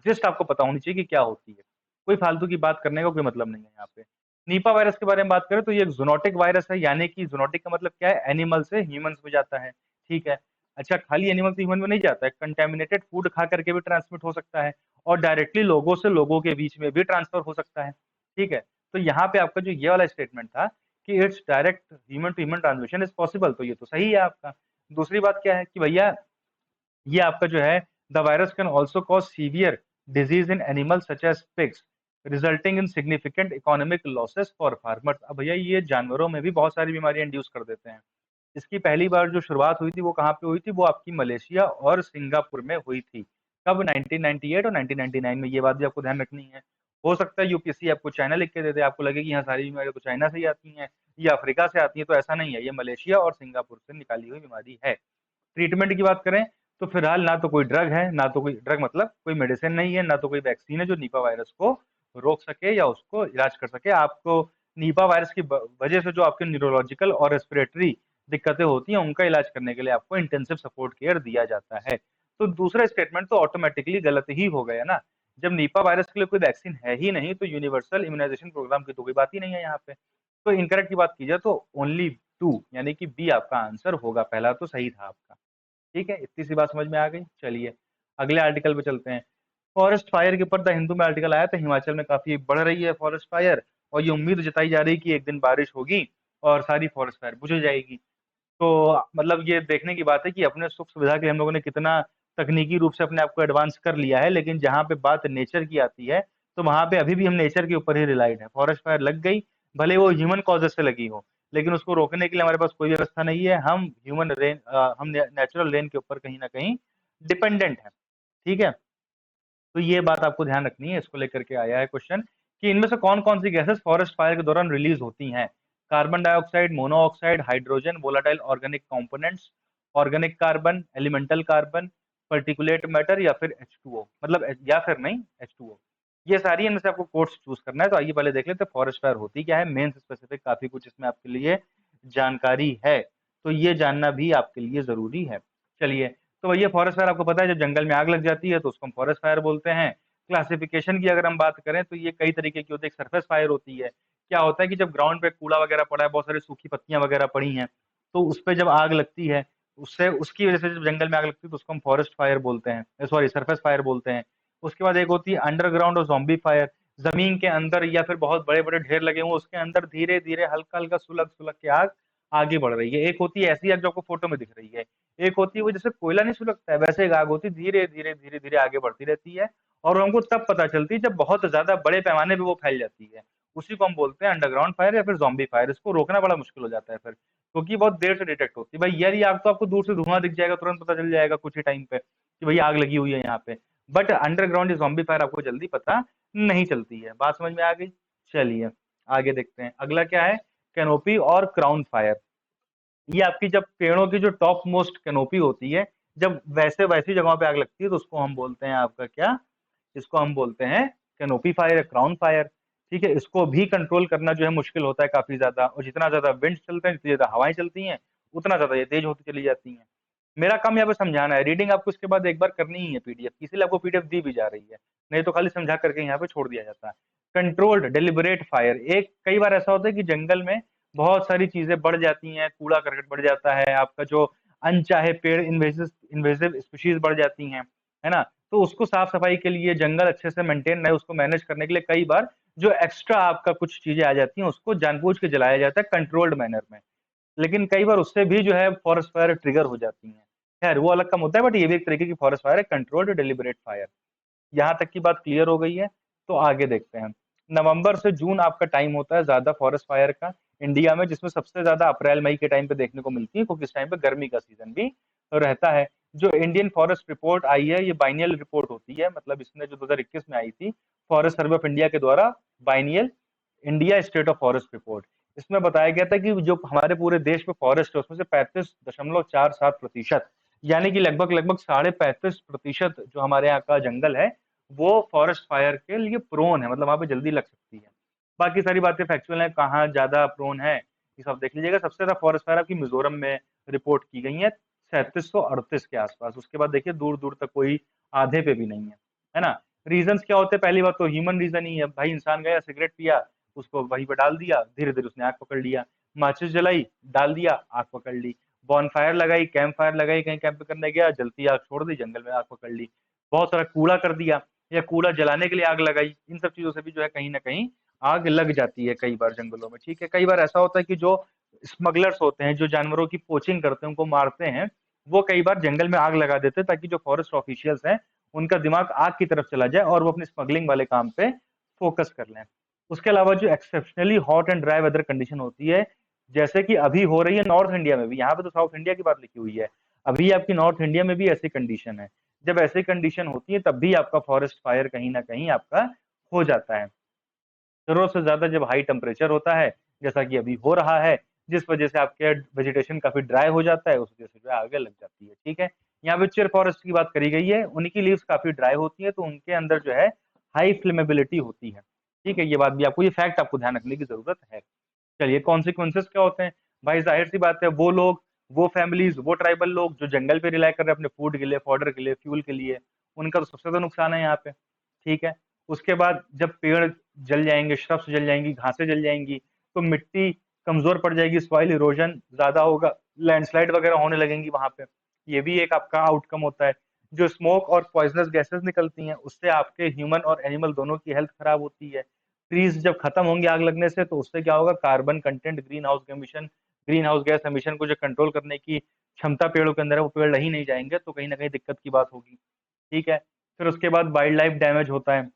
जस्ट आपको पता होनी चाहिए कि क्या होती है। कोई फालतू की बात करने का कोई मतलब नहीं है यहाँ पे। नीपा वायरस के बारे में बात करें तो ये एक जूनोटिक वायरस है, यानी कि जूनोटिक का मतलब क्या है, एनिमल से ह्यूमंस में जाता है, ठीक है। अच्छा, खाली एनिमल से ह्यूमन में नहीं जाता है, कंटेमिनेटेड फूड खा करके भी ट्रांसमिट हो सकता है, और डायरेक्टली लोगों से लोगों के बीच में भी ट्रांसफर हो सकता है, ठीक है। तो यहाँ पे आपका जो ये वाला स्टेटमेंट था कि it's direct human to human transmission is possible, तो ये तो सही है आपका। दूसरी बात क्या है कि भैया ये आपका जो है, the virus can also cause severe disease in animal such as pigs, resulting in significant economic losses for farmers. अब भैया ये जानवरों में भी बहुत सारी बीमारियां इंड्यूस कर देते हैं। इसकी पहली बार जो शुरुआत हुई थी वो कहाँ पे हुई थी, वो आपकी मलेशिया और सिंगापुर में हुई थी। कब? 1998 और 1999 में, ये बात भी आपको ध्यान रखनी है। हो सकता है यूपीएससी आपको चाइना लिख के दे दे, आपको लगे कि यहाँ सारी बीमारियां तो चाइना से ही आती हैं या अफ्रीका से आती हैं, तो ऐसा नहीं है, ये मलेशिया और सिंगापुर से निकाली हुई बीमारी है। ट्रीटमेंट की बात करें तो फिलहाल ना तो कोई ड्रग है, ना तो कोई ड्रग मतलब कोई मेडिसिन नहीं है, ना तो कोई वैक्सीन है जो निपा वायरस को रोक सके या उसको इलाज कर सके। आपको निपा वायरस की वजह से जो आपके न्यूरोलॉजिकल और रेस्पिरेटरी दिक्कतें होती हैं, उनका इलाज करने के लिए आपको इंटेंसिव सपोर्ट केयर दिया जाता है। तो दूसरा स्टेटमेंट तो ऑटोमेटिकली गलत ही हो गया ना। जब निपा वायरस के लिए कोई वैक्सीन है ही नहीं, तो यूनिवर्सल इम्यूनाइजेशन प्रोग्राम की तो कोई बात ही नहीं है यहाँ पे। तो इनकरेक्ट की बात की जाए तो ओनली टू, यानी कि बी आपका आंसर होगा, पहला तो सही था आपका। ठीक है, इतनी सी बात समझ में आ गई। चलिए अगले आर्टिकल पे चलते हैं। फॉरेस्ट फायर के ऊपर द हिंदू में आर्टिकल आया था, हिमाचल में काफी बढ़ रही है फॉरेस्ट फायर, और ये उम्मीद जताई जा रही है कि एक दिन बारिश होगी और सारी फॉरेस्ट फायर बुझ जाएगी। तो मतलब ये देखने की बात है कि अपने सुख सुविधा के लिए हम लोगों ने कितना तकनीकी रूप से अपने आप को एडवांस कर लिया है, लेकिन जहाँ पे बात नेचर की आती है, तो वहां पे अभी भी हम नेचर के ऊपर ही रिलाइड है। फॉरेस्ट फायर लग गई, भले वो ह्यूमन कॉजेज से लगी हो, लेकिन उसको रोकने के लिए हमारे पास कोई व्यवस्था नहीं है। हम ह्यूमन रेन, हम नेचुरल रेन के ऊपर कहीं ना कहीं डिपेंडेंट है, ठीक है। तो ये बात आपको ध्यान रखनी है, इसको लेकर के आया है क्वेश्चन कि इनमें से कौन कौन सी गैसेस फॉरेस्ट फायर के दौरान रिलीज होती हैं। Carbon dioxide, monoxide, hydrogen, volatile organic components, organic carbon, elemental carbon, particulate matter, या फिर H2O, मतलब या फिर नहीं H2O। ये सारी इनमें से आपको कोड्स चूज करना है। तो आइए पहले देख लेते हैं फॉरेस्ट फायर होती क्या है, मेन स्पेसिफिक काफी कुछ इसमें आपके लिए जानकारी है, तो ये जानना भी आपके लिए जरूरी है। चलिए, तो भैया फॉरेस्ट फायर आपको पता है, जब जंगल में आग लग जाती है तो उसको हम फॉरेस्ट फायर बोलते हैं। क्लासिफिकेशन की अगर हम बात करें तो ये कई तरीके की होती है। एक सरफेस फायर होती है। क्या होता है कि जब ग्राउंड पे कूड़ा वगैरह पड़ा है, बहुत सारी सूखी पत्तियां वगैरह पड़ी हैं, तो उस पे जब आग लगती है, उससे उसकी वजह से जब जंगल में आग लगती है तो उसको हम फॉरेस्ट फायर बोलते हैं, सॉरी सरफेस फायर बोलते हैं। उसके बाद एक होती है अंडरग्राउंड और ज़ॉम्बी फायर। जमीन के अंदर या फिर बहुत बड़े बड़े ढेर लगे हुए, उसके अंदर धीरे धीरे हल्का हल्का सुलग सुलग के आग आगे बढ़ रही है। एक होती है ऐसी आग जो आपको फोटो में दिख रही है। एक होती है वो जैसे कोयला नहीं सुलगता है, वैसे एक आग होती है, धीरे धीरे धीरे धीरे आगे बढ़ती रहती है, और हमको तब पता चलती है जब बहुत ज्यादा बड़े पैमाने पे वो फैल जाती है। उसी को हम बोलते हैं अंडरग्राउंड फायर या फिर ज़ॉम्बी फायर। इसको रोकना बड़ा मुश्किल हो जाता है फिर, क्योंकि बहुत देर से डिटेक्ट होती है। भाई यार ये आग तो आपको दूर से धुआं दिख जाएगा, तुरंत पता चल जाएगा कुछ ही टाइम पे कि भाई आग लगी हुई है यहाँ पे। बट अंडरग्राउंड या ज़ॉम्बी फायर आपको जल्दी पता नहीं चलती है। बात समझ में आ गई? चलिए आगे देखते हैं। अगला क्या है? कैनोपी और क्राउन फायर। ये आपकी जब पेड़ों की जो टॉप मोस्ट कैनोपी होती है, जब वैसे वैसी जगहों पे आग लगती है तो उसको हम बोलते हैं आपका क्या? इसको हम बोलते हैं कैनोपी फायर या क्राउन फायर। ठीक है, इसको भी कंट्रोल करना जो है मुश्किल होता है काफी ज्यादा, और जितना ज्यादा विंड चलते हैं, जितनी ज्यादा हवाएं चलती हैं, उतना ज्यादा ये तेज होती चली जाती हैं। मेरा काम यहाँ पे समझाना है, रीडिंग आपको इसके बाद एक बार करनी ही है पीडीएफ, इसीलिए आपको पीडीएफ दी भी जा रही है, नहीं तो खाली समझा करके यहाँ पे छोड़ दिया जाता है। Controlled deliberate fire. एक कई बार ऐसा होता है कि जंगल में बहुत सारी चीजें बढ़ जाती हैं, कूड़ा करकट बढ़ जाता है, आपका जो अनचाहे पेड़ इन्वेसिव इन्वेसिव स्पीशीज बढ़ जाती हैं, है ना? तो उसको साफ सफाई के लिए, जंगल अच्छे से मेंटेन रहे उसको मैनेज करने के लिए, कई बार जो एक्स्ट्रा आपका कुछ चीजें आ जाती हैं उसको जानबूझ के जलाया जाता है कंट्रोल्ड मैनर में। लेकिन कई बार उससे भी जो है फॉरेस्ट फायर ट्रिगर हो जाती हैं। खैर वो अलग काम होता है, बट ये भी एक तरीके की फॉरेस्ट फायर है, कंट्रोल्ड डेलिबरेट फायर। यहाँ तक की बात क्लियर हो गई है, तो आगे देखते हैं। नवंबर से जून आपका टाइम होता है ज्यादा फॉरेस्ट फायर का इंडिया में, जिसमें सबसे ज्यादा अप्रैल मई के टाइम पे देखने को मिलती है, क्योंकि इस टाइम पे गर्मी का सीजन भी रहता है। जो इंडियन फॉरेस्ट रिपोर्ट आई है, ये बाइनियल रिपोर्ट होती है, मतलब इसने जो 2021 में आई थी फॉरेस्ट सर्वे ऑफ इंडिया के द्वारा, biennial India state of forest report. इसमें बताया गया था कि जो हमारे पूरे देश में फॉरेस्ट है उसमें से 35.47%, यानी कि लगभग लगभग 35.5% जो हमारे यहाँ का जंगल है वो फॉरेस्ट फायर के लिए प्रोन है, मतलब वहां पे जल्दी लग सकती है। बाकी सारी बातें फैक्चुअल है, कहाँ ज्यादा प्रोन है ये सब देख लीजिएगा। सबसे ज्यादा फॉरेस्ट फायर आपकी मिजोरम में रिपोर्ट की गई है, 3738 के आसपास। उसके बाद देखिए दूर दूर तक कोई आधे पे भी नहीं है ना? रीजंस क्या होते हैं? पहली बात तो ह्यूमन रीजन ही है, भाई इंसान गया सिगरेट पिया, उसको वहीं पे डाल दिया, धीरे धीरे उसने आग पकड़ लिया। माचिस जलाई, डाल दिया, आग पकड़ ली। बॉन फायर लगाई, कैंप फायर लगाई, कहीं कैंप करने गया, जलती आग छोड़ दी, जंगल में आग पकड़ ली। बहुत सारा कूड़ा कर दिया, या कूड़ा जलाने के लिए आग लगाई, इन सब चीजों से भी जो है कहीं ना कहीं आग लग जाती है कई बार जंगलों में। ठीक है, कई बार ऐसा होता है कि जो स्मगलर्स होते हैं, जो जानवरों की पोचिंग करते हैं, उनको मारते हैं, वो कई बार जंगल में आग लगा देते हैं ताकि जो फॉरेस्ट ऑफिशियल्स हैं उनका दिमाग आग की तरफ चला जाए और वो अपनी स्मगलिंग वाले काम पे फोकस कर लें। उसके अलावा जो exceptionally hot and dry weather condition होती है, जैसे कि अभी हो रही है नॉर्थ इंडिया में भी, यहाँ पे तो साउथ इंडिया की बात लिखी हुई है, अभी आपकी नॉर्थ इंडिया में भी ऐसी कंडीशन है। जब ऐसी कंडीशन होती है तब भी आपका फॉरेस्ट फायर कहीं ना कहीं आपका हो जाता है। जरूरत से ज्यादा जब हाई टेम्परेचर होता है, जैसा कि अभी हो रहा है, जिस वजह से आपके वेजिटेशन काफी ड्राई हो जाता है, उस वजह से जो है आगे लग जाती है। ठीक है, यहाँ पे चिर फॉरेस्ट की बात करी गई है, उनकी लीव्स काफी ड्राई होती है, तो उनके अंदर जो है हाई फ्लेमेबिलिटी होती है। ठीक है, ये बात भी आपको, ये फैक्ट आपको ध्यान रखने की जरूरत है। चलिए कॉन्सिक्वेंसेस क्या होते हैं? भाई जाहिर सी बात है, वो लोग, वो फैमिलीज, वो ट्राइबल लोग जो जंगल पे रिलाई कर रहे हैं अपने फूड के लिए, फॉडर के लिए, फ्यूल के लिए, उनका तो सबसे ज्यादा नुकसान है यहाँ पे। ठीक है, उसके बाद जब पेड़ जल जाएंगे, श्रब्स जल जाएंगी, घासें जल जाएंगी, तो मिट्टी कमजोर पड़ जाएगी, सॉइल इरोजन ज्यादा होगा, लैंडस्लाइड वगैरह होने लगेंगी वहां पे। ये भी एक आपका आउटकम होता है। जो स्मोक और पॉइजनस गैसेस निकलती हैं, उससे आपके ह्यूमन और एनिमल दोनों की हेल्थ खराब होती है। ट्रीज जब खत्म होंगे आग लगने से, तो उससे क्या होगा? Carbon content, green house gas emission को जो कंट्रोल करने की क्षमता पेड़ों के अंदर है, वो पेड़ रह ही नहीं जाएंगे, तो कहीं ना कहीं दिक्कत की बात होगी। ठीक है, फिर उसके बाद वाइल्ड लाइफ डैमेज होता है।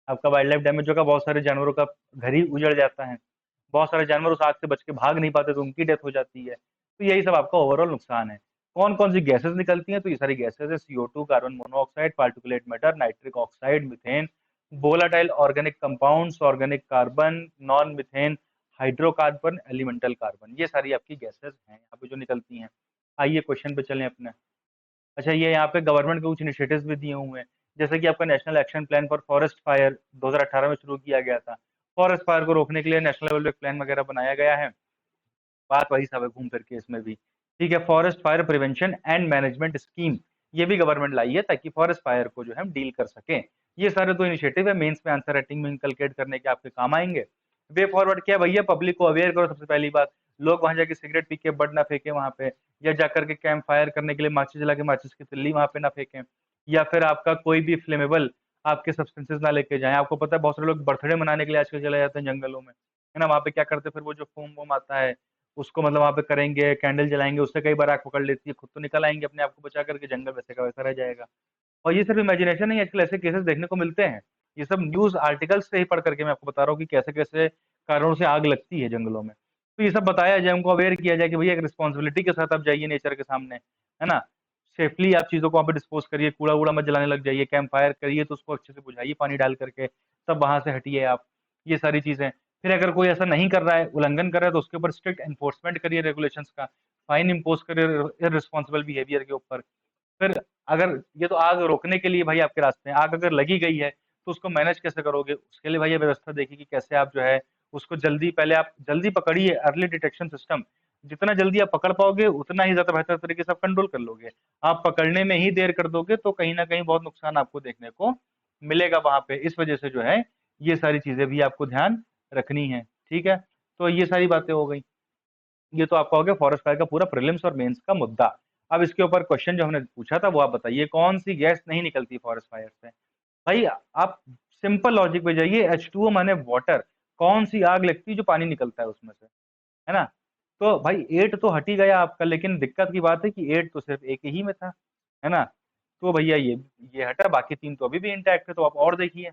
आपका वाइल्ड लाइफ डैमेज होगा, बहुत सारे जानवरों का घर ही उजड़ जाता है, बहुत सारे जानवर उस आग से बच के भाग नहीं पाते, तो उनकी डेथ हो जाती है। तो यही सब आपका ओवरऑल नुकसान है। कौन कौन सी गैसेस निकलती हैं? तो ये सारी गैसेस है, CO2, carbon monoxide, particulate matter, nitric oxide, methane, volatile organic compounds, organic carbon, non methane hydrocarbon, elemental carbon, ये सारी आपकी गैसेस हैं यहाँ पे जो निकलती हैं। आइए क्वेश्चन पे चलें अपने। अच्छा, ये यहाँ पे गवर्नमेंट के कुछ इनिशिएटिव्स भी दिए हुए हैं, जैसे कि आपका national action plan for forest fire 2018 में शुरू किया गया था। फॉरेस्ट फायर को रोकने के लिए नेशनल लेवल पे प्लान वगैरह बनाया गया है। बात वही सब है घूम फिर के इसमें भी। ठीक है, forest fire prevention and management scheme, ये भी गवर्नमेंट लाई है ताकि फॉरेस्ट फायर को जो है हम डील कर सकें। ये सारे तो इनिशिएटिव है मेंस में आंसर राइटिंग में इंकलकेट करने के, आपके काम आएंगे। वे फॉरवर्ड क्या है भैया, पब्लिक को अवेयर करो सबसे पहली बात। लोग वहां जाके सिगरेट पी के बड ना फेंके वहां पे, या जाकर के कैंप फायर करने के लिए माचिस जला के माचिस की तिल्ली वहां पे ना फेंकें, या फिर आपका कोई भी फ्लेमेबल आपके सब्सटेंसेस ना लेके जाएं। आपको पता है बहुत सारे लोग बर्थडे मनाने के लिए आजकल चले जाते हैं जंगलों में, है ना। वहां पे क्या करते हैं फिर, वो जो फोम वोम आता है उसको मतलब वहां पे करेंगे, कैंडल जलाएंगे, उससे कई बार आग पकड़ लेती है, खुद तो निकल आएंगे अपने आप को बचा करके, जंगल वैसे का वैसा रह जाएगा। और ये सिर्फ इमेजिनेशन नहीं, आजकल ऐसे केसेस देखने को मिलते हैं। ये सब न्यूज आर्टिकल्स से ही पढ़ करके मैं आपको बता रहा हूँ कि कैसे कैसे कारणों से आग लगती है जंगलों में। तो ये सब बताया जाए, उनको अवेयर किया जाए कि भैया एक रिस्पॉन्सिबिलिटी के साथ आप जाइए नेचर के सामने, है ना। सेफली आप चीजों को वहाँ पे डिस्पोज करिए, कूड़ा वूड़ा मत जलाने लग जाइए, कैंप फायर करिए तो उसको अच्छे से बुझाइए पानी डाल करके, तब वहां से हटिए आप। ये सारी चीजें। फिर अगर कोई ऐसा नहीं कर रहा है, उल्लंघन कर रहा है, तो उसके ऊपर स्ट्रिक्ट एनफोर्समेंट करिए रेगुलेशंस का, फाइन इम्पोज करिए इररिस्पॉन्सिबल बिहेवियर के ऊपर। फिर अगर ये तो आग रोकने के लिए भाई आपके रास्ते हैं, आग अगर लगी गई है तो उसको मैनेज कैसे करोगे, उसके लिए भाई ये व्यवस्था देखिए कि कैसे आप जो है उसको जल्दी, पहले आप जल्दी पकड़िए, अर्ली डिटेक्शन सिस्टम। जितना जल्दी आप पकड़ पाओगे उतना ही ज्यादा बेहतर तरीके से आप कंट्रोल कर लोगे। आप पकड़ने में ही देर कर दोगे तो कहीं ना कहीं बहुत नुकसान आपको देखने को मिलेगा वहां पे। इस वजह से जो है ये सारी चीजें भी आपको ध्यान रखनी है, ठीक है। तो ये सारी बातें हो गई। ये तो आपका हो गया फॉरेस्ट फायर का पूरा प्रीलिम्स और मेंस का मुद्दा। अब इसके ऊपर क्वेश्चन जो हमने पूछा था वो आप बताइए, कौन सी गैस नहीं निकलती फॉरेस्ट फायर से। भाई आप सिंपल लॉजिक पे जाइए, H2O माने वाटर, कौन सी आग लगती है जो पानी निकलता है उसमें से, है ना। तो भाई 8 तो हट ही गया आपका, लेकिन दिक्कत की बात है कि 8 तो सिर्फ एक ही में था, है ना। तो भैया ये हटा, बाकी 3 तो अभी भी इंटैक्ट है। तो आप और देखिए,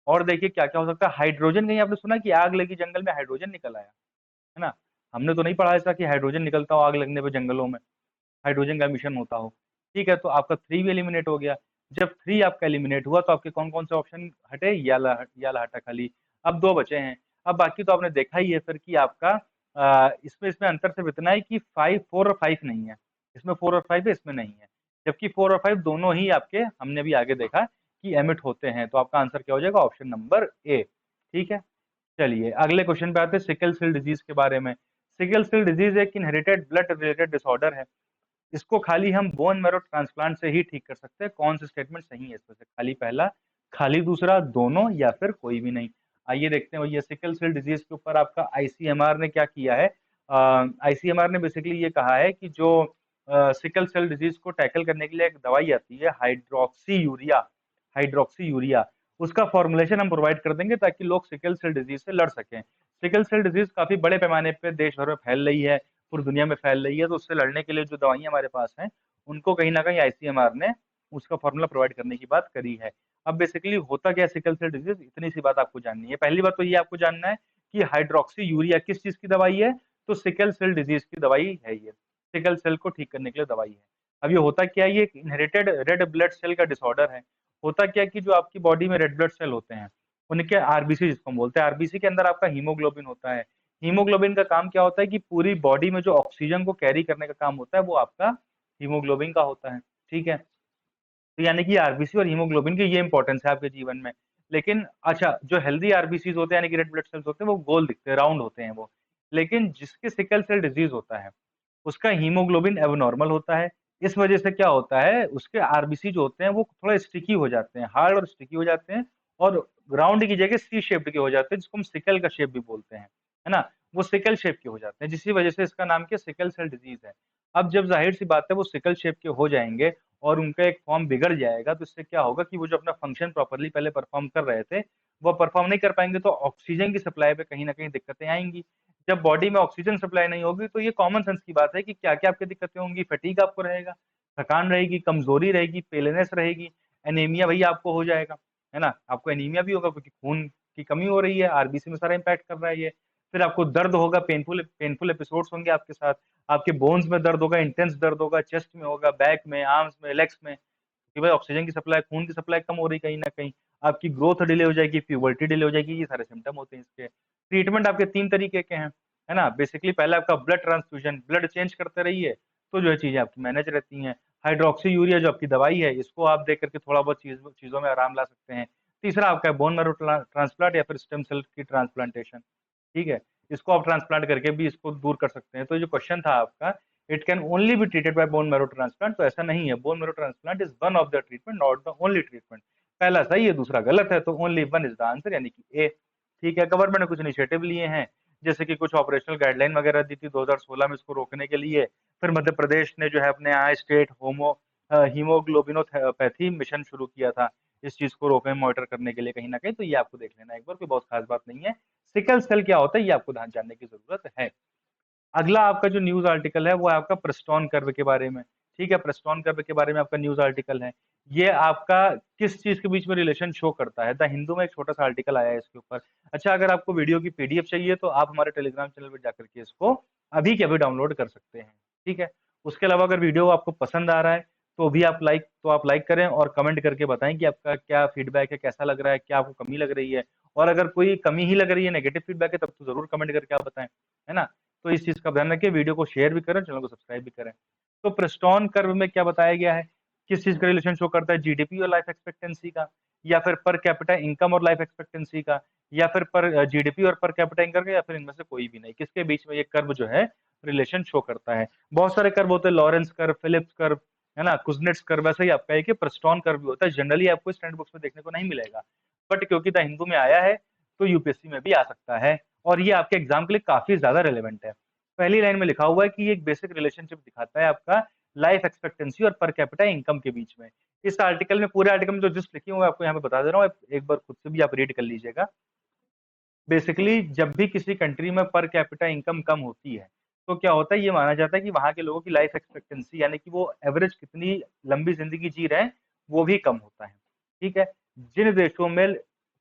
और देखिए क्या क्या हो सकता है। हाइड्रोजन, कहीं आपने सुना कि आग लगी जंगल में हाइड्रोजन निकल आया, है ना। हमने तो नहीं पढ़ा ऐसा कि हाइड्रोजन निकलता हो आग लगने पे जंगलों में, हाइड्रोजन का मिशन होता हो। ठीक है, तो आपका 3 भी एलिमिनेट हो गया। जब 3 आपका एलिमिनेट हुआ तो आपके कौन कौन से ऑप्शन हटे, याला हटा खाली। अब 2 बचे हैं। अब बाकी तो आपने देखा ही है फिर कि आपका इसमें इसमें अंतर सिर्फ इतना है कि 4 और 5 नहीं है, इसमें 4 और 5 है, इसमें नहीं है। जबकि 4 और 5 दोनों ही आपके, हमने भी आगे देखा कि एमिट होते हैं। तो आपका आंसर क्या हो जाएगा, ऑप्शन नंबर ए। ठीक है, चलिए अगले क्वेश्चन पे आते हैं, सिकल सेल डिजीज के बारे में। सिकल सेल डिजीज एक इनहेरिटेड ब्लड रिलेटेड डिसऑर्डर है। इसको खाली हम बोन मैरो ट्रांसप्लांट से ही ठीक कर सकते हैं। कौन सा स्टेटमेंट सही है इसमें से, खाली पहला, खाली दूसरा, दोनों, या फिर कोई भी नहीं। आइए देखते हैं भैया सिकल सेल डिजीज के ऊपर आपका आईसीएमआर ने क्या किया है। आईसीएमआर ने बेसिकली ये कहा है कि जो सिकल सेल डिजीज को टैकल करने के लिए एक दवाई आती है हाइड्रोक्सी यूरिया, हाइड्रोक्सी यूरिया, उसका फॉर्मुलेशन हम प्रोवाइड कर देंगे ताकि लोग सिकल सेल डिजीज से लड़ सकें। सिकल सेल डिजीज काफी बड़े पैमाने पे देश भर में फैल रही है, पूरी दुनिया में फैल रही है। तो उससे लड़ने के लिए जो दवाइयां हमारे पास हैं उनको कहीं ना कहीं आईसीएमआर ने उसका फॉर्मूला प्रोवाइड करने की बात करी है। अब बेसिकली होता क्या है सिकल सेल डिजीज, इतनी सी बात आपको जाननी है। पहली बात तो ये आपको जानना है कि हाइड्रोक्सी यूरिया किस चीज की दवाई है, तो सिकल सेल डिजीज की दवाई है ये, सिकल सेल को ठीक करने के लिए दवाई है। अब ये होता क्या है, ये इनहेरिटेड रेड ब्लड सेल का डिसऑर्डर है। होता क्या है कि जो आपकी बॉडी में रेड ब्लड सेल होते हैं उनके आरबीसी जिसको हम बोलते हैं, आरबीसी के अंदर आपका हीमोग्लोबिन होता है। हीमोग्लोबिन का काम क्या होता है कि पूरी बॉडी में जो ऑक्सीजन को कैरी करने का काम होता है वो आपका हीमोग्लोबिन का होता है। ठीक है, तो यानी कि आरबीसी और हीमोग्लोबिन की ये इंपॉर्टेंस है आपके जीवन में। लेकिन अच्छा, जो हेल्दी आरबीसी होते हैं यानी कि रेड ब्लड सेल्स होते हैं वो गोल दिखते हैं, राउंड होते हैं वो। लेकिन जिसके सिकल सेल डिजीज होता है उसका हीमोग्लोबिन एबनॉर्मल होता है। इस वजह से क्या होता है, उसके आरबीसी जो होते हैं वो थोड़ा स्टिकी हो जाते हैं, हार्ड और स्टिकी हो जाते हैं, और राउंड की जगह सी शेप्ड के हो जाते हैं, जिसको हम सिकल का शेप भी बोलते हैं, है ना। वो सिकल शेप के हो जाते हैं, जिसकी वजह से इसका नाम क्या, सिकल सेल डिजीज है। अब जब जाहिर सी बात है वो सिकल शेप के हो जाएंगे और उनका एक फॉर्म बिगड़ जाएगा, तो इससे क्या होगा कि वो जो अपना फंक्शन प्रॉपरली पहले परफॉर्म कर रहे थे वो परफॉर्म नहीं कर पाएंगे, तो ऑक्सीजन की सप्लाई पे कहीं ना कहीं दिक्कतें आएंगी। जब बॉडी में ऑक्सीजन सप्लाई नहीं होगी तो ये कॉमन सेंस की बात है कि क्या क्या आपकी दिक्कतें होंगी, फटीग आपको रहेगा, थकान रहेगी, कमजोरी रहेगी, पेलेनेस रहेगी, एनीमिया भैया आपको हो जाएगा, है ना। आपको एनीमिया भी होगा क्योंकि खून की कमी हो रही है, आरबीसी में सारा इंपैक्ट कर रहा है ये। फिर आपको दर्द होगा, पेनफुल पेनफुल एपिसोड्स होंगे आपके साथ, आपके बोन्स में दर्द होगा, इंटेंस दर्द होगा, चेस्ट में होगा, बैक में, आर्म्स में, लेग्स में, कि भाई ऑक्सीजन की सप्लाई, खून की सप्लाई कम हो रही कहीं ना कहीं। आपकी ग्रोथ डिले हो जाएगी, प्यूबर्टी डिले हो जाएगी, ये सारे सिम्टम होते हैं इसके। ट्रीटमेंट आपके 3 तरीके के हैं, है ना। बेसिकली पहला आपका ब्लड ट्रांसफ्यूजन, ब्लड चेंज करते रहिए तो जो है चीजें आपकी मैनेज रहती हैं। हाइड्रोक्सी यूरिया जो आपकी दवाई है इसको आप देख करके थोड़ा बहुत चीजों में आराम ला सकते हैं। तीसरा आपका बोन मैरो ट्रांसप्लांट या फिर स्टेम सेल की ट्रांसप्लांटेशन। ठीक है, इसको आप ट्रांसप्लांट करके भी इसको दूर कर सकते हैं। तो जो क्वेश्चन था आपका, it can only be treated by bone marrow transplant, तो ऐसा नहीं है, bone marrow transplant is one of the treatment, not the only treatment. पहला सही है, दूसरा गलत है, तो only one is the answer, यानी कि ए। ठीक है, गवर्नमेंट ने कुछ इनिशिएटिव लिए हैं, जैसे कि कुछ ऑपरेशनल गाइडलाइन वगैरह दी थी 2016 में इसको रोकने के लिए। फिर मध्य प्रदेश ने जो है अपने यहाँ स्टेट हीमोग्लोबिनोपैथी मिशन शुरू किया था इस चीज को रोकने मॉनिटर करने के लिए कहीं ना कहीं। तो ये आपको देख लेना एक बार, कोई बहुत खास बात नहीं है। सिकल सेल क्या होता है ये आपको ध्यान जानने की जरूरत है। अगला आपका जो न्यूज आर्टिकल है वो है आपका प्रेस्टोन कर्व के बारे में। ठीक है, प्रेस्टोन कर्व के बारे में आपका न्यूज आर्टिकल है। ये आपका किस चीज के बीच में रिलेशन शो करता है, द हिंदू में एक छोटा सा आर्टिकल आया है इसके ऊपर। अच्छा, अगर आपको वीडियो की पीडीएफ चाहिए तो आप हमारे टेलीग्राम चैनल पर जाकर के इसको अभी के अभी डाउनलोड कर सकते हैं। ठीक है, उसके अलावा अगर वीडियो आपको पसंद आ रहा है तो आप लाइक करें और कमेंट करके बताएं कि आपका क्या फीडबैक है, कैसा लग रहा है, क्या आपको कमी लग रही है। और अगर कोई कमी ही लग रही है, नेगेटिव फीडबैक है, तब तो जरूर कमेंट करके आप बताएं, है ना। तो इस चीज का ध्यान रखिए, वीडियो को शेयर भी करें, चैनल को सब्सक्राइब भी करें। तो प्रेस्टोन कर्व में क्या बताया गया है, किस चीज का रिलेशन शो करता है, जीडीपी और लाइफ एक्सपेक्टेंसी का, या फिर पर कैपिटा इनकम और लाइफ एक्सपेक्टेंसी का, या फिर पर जीडीपी और पर कैपिटा इनकम का, या फिर इनमें से कोई भी नहीं, किसके बीच में ये कर्व जो है रिलेशन शो करता है। बहुत सारे कर्व होते हैं, लॉरेंस कर्व, फिलिप्स कर्व, है ना, कुजनेट्स कर्व। ऐसा ही आपका एक प्रेस्टोन कर्व भी होता है, जनरली आपको स्टैंडर्ड बुक्स में देखने को नहीं मिलेगा, बट क्योंकि द हिंदू में आया है तो यूपीएससी में भी आ सकता है, और ये आपके एग्जाम के लिए काफी ज्यादा रेलेवेंट है। पहली लाइन में लिखा हुआ है कि ये एक बेसिक रिलेशनशिप दिखाता है आपका लाइफ एक्सपेक्टेंसी और पर कैपिटा इनकम के बीच में। इस आर्टिकल में, पूरे आर्टिकल में जो जिस लिखी हुई आपको यहाँ पे बता दे रहा हूँ, एक बार खुद से भी आप रीड कर लीजिएगा। बेसिकली जब भी किसी कंट्री में पर कैपिटा इनकम कम होती है तो क्या होता है, ये माना जाता है कि वहां के लोगों की लाइफ एक्सपेक्टेंसी, यानी कि वो एवरेज कितनी लंबी जिंदगी जी रहे हैं, वो भी कम होता है। ठीक है, जिन देशों में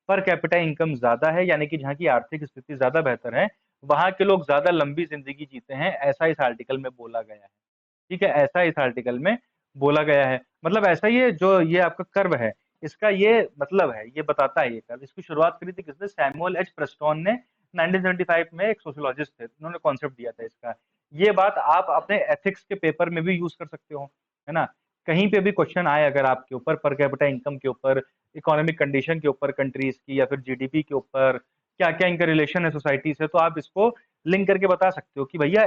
पर कैपिटा इनकम ज्यादा है, यानी कि जहाँ की आर्थिक स्थिति ज्यादा बेहतर है, वहां के लोग ज्यादा लंबी जिंदगी जीते हैं, ऐसा इस आर्टिकल में बोला गया है। ठीक है, ऐसा इस आर्टिकल में बोला गया है, मतलब ऐसा ही है। जो ये आपका कर्व है, इसका ये मतलब है, ये बताता है ये कर्व। इसकी शुरुआत करी थी किसने, सैमुअल एच प्रेस्टोन ने 1975 में, एक सोशियोलॉजिस्ट थे, उन्होंने कॉन्सेप्ट दिया था इसका। ये बात आप अपने एथिक्स के पेपर में भी यूज कर सकते हो, है ना। कहीं पे भी क्वेश्चन आए अगर आपके ऊपर पर कैपिटा इनकम के ऊपर, इकोनॉमिक कंडीशन के ऊपर कंट्रीज की, या फिर जीडीपी के ऊपर, क्या क्या इनका रिलेशन है सोसाइटी से, तो आप इसको लिंक करके बता सकते हो कि भैया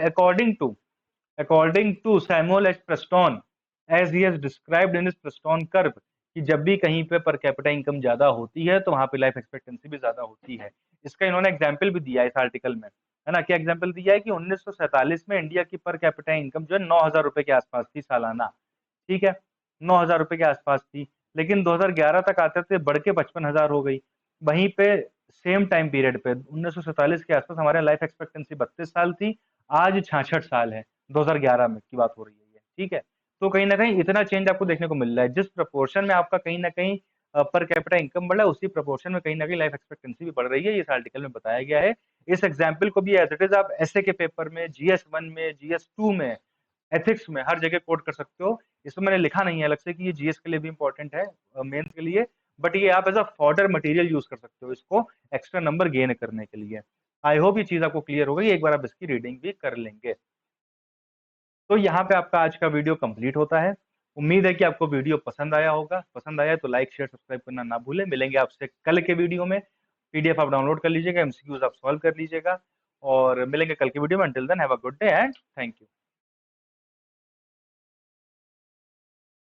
according to Samuel H. Preston, as he has described in his Preston curve, कि जब भी कहीं पे पर कैपिटा इनकम ज्यादा होती है तो वहां पे लाइफ एक्सपेक्टेंसी भी ज्यादा होती है। इसका इन्होंने एग्जाम्पल भी दिया है इस आर्टिकल में, है ना। क्या एग्जाम्पल दिया है कि 1947 में इंडिया की पर कैपिटा इनकम जो है 9,000 रुपए के आसपास थी सालाना। ठीक है, 9,000 रुपए के आसपास थी, लेकिन 2011 तक आते थे बढ़ के 55,000 हो गई। वहीं पे सेम टाइम पीरियड पे 1947 के आसपास हमारे लाइफ एक्सपेक्टेंसी 32 साल थी, आज 66 साल है। 2011 में की बात हो रही है ये। ठीक है, तो कहीं ना कहीं इतना चेंज आपको देखने को मिल रहा है। जिस प्रपोर्शन में आपका कहीं ना कहीं पर कैपिटा इनकम बढ़ रहा है, उसी प्रपोर्शन में कहीं ना कहीं लाइफ एक्सपेक्टेंसी भी बढ़ रही है, ये इस आर्टिकल में बताया गया है। इस एग्जाम्पल को भी एज इट इज आप एसए के पेपर में, जीएस 1 में, जीएस 2 में, एथिक्स में, हर जगह कोट कर सकते हो। इसमें मैंने लिखा नहीं है अलग से कि ये जीएस के लिए भी इंपॉर्टेंट है, मेंस के लिए, बट ये आप as a fodder material use कर सकते हो इसको एक्स्ट्रा नंबर गेन करने के लिए। आई होप ये चीज आपको क्लियर हो गई, एक बार आप इसकी रीडिंग भी कर लेंगे। तो यहाँ पे आपका आज का वीडियो कंप्लीट होता है। उम्मीद है कि आपको वीडियो पसंद आया होगा। पसंद आया तो लाइक शेयर सब्सक्राइब करना ना भूलें। मिलेंगे आपसे कल के वीडियो में। पीडीएफ आप डाउनलोड कर लीजिएगा, एमसीक्यूज आप सॉल्व कर लीजिएगा, और मिलेंगे कल के वीडियो में। Until then have a good day and thank you.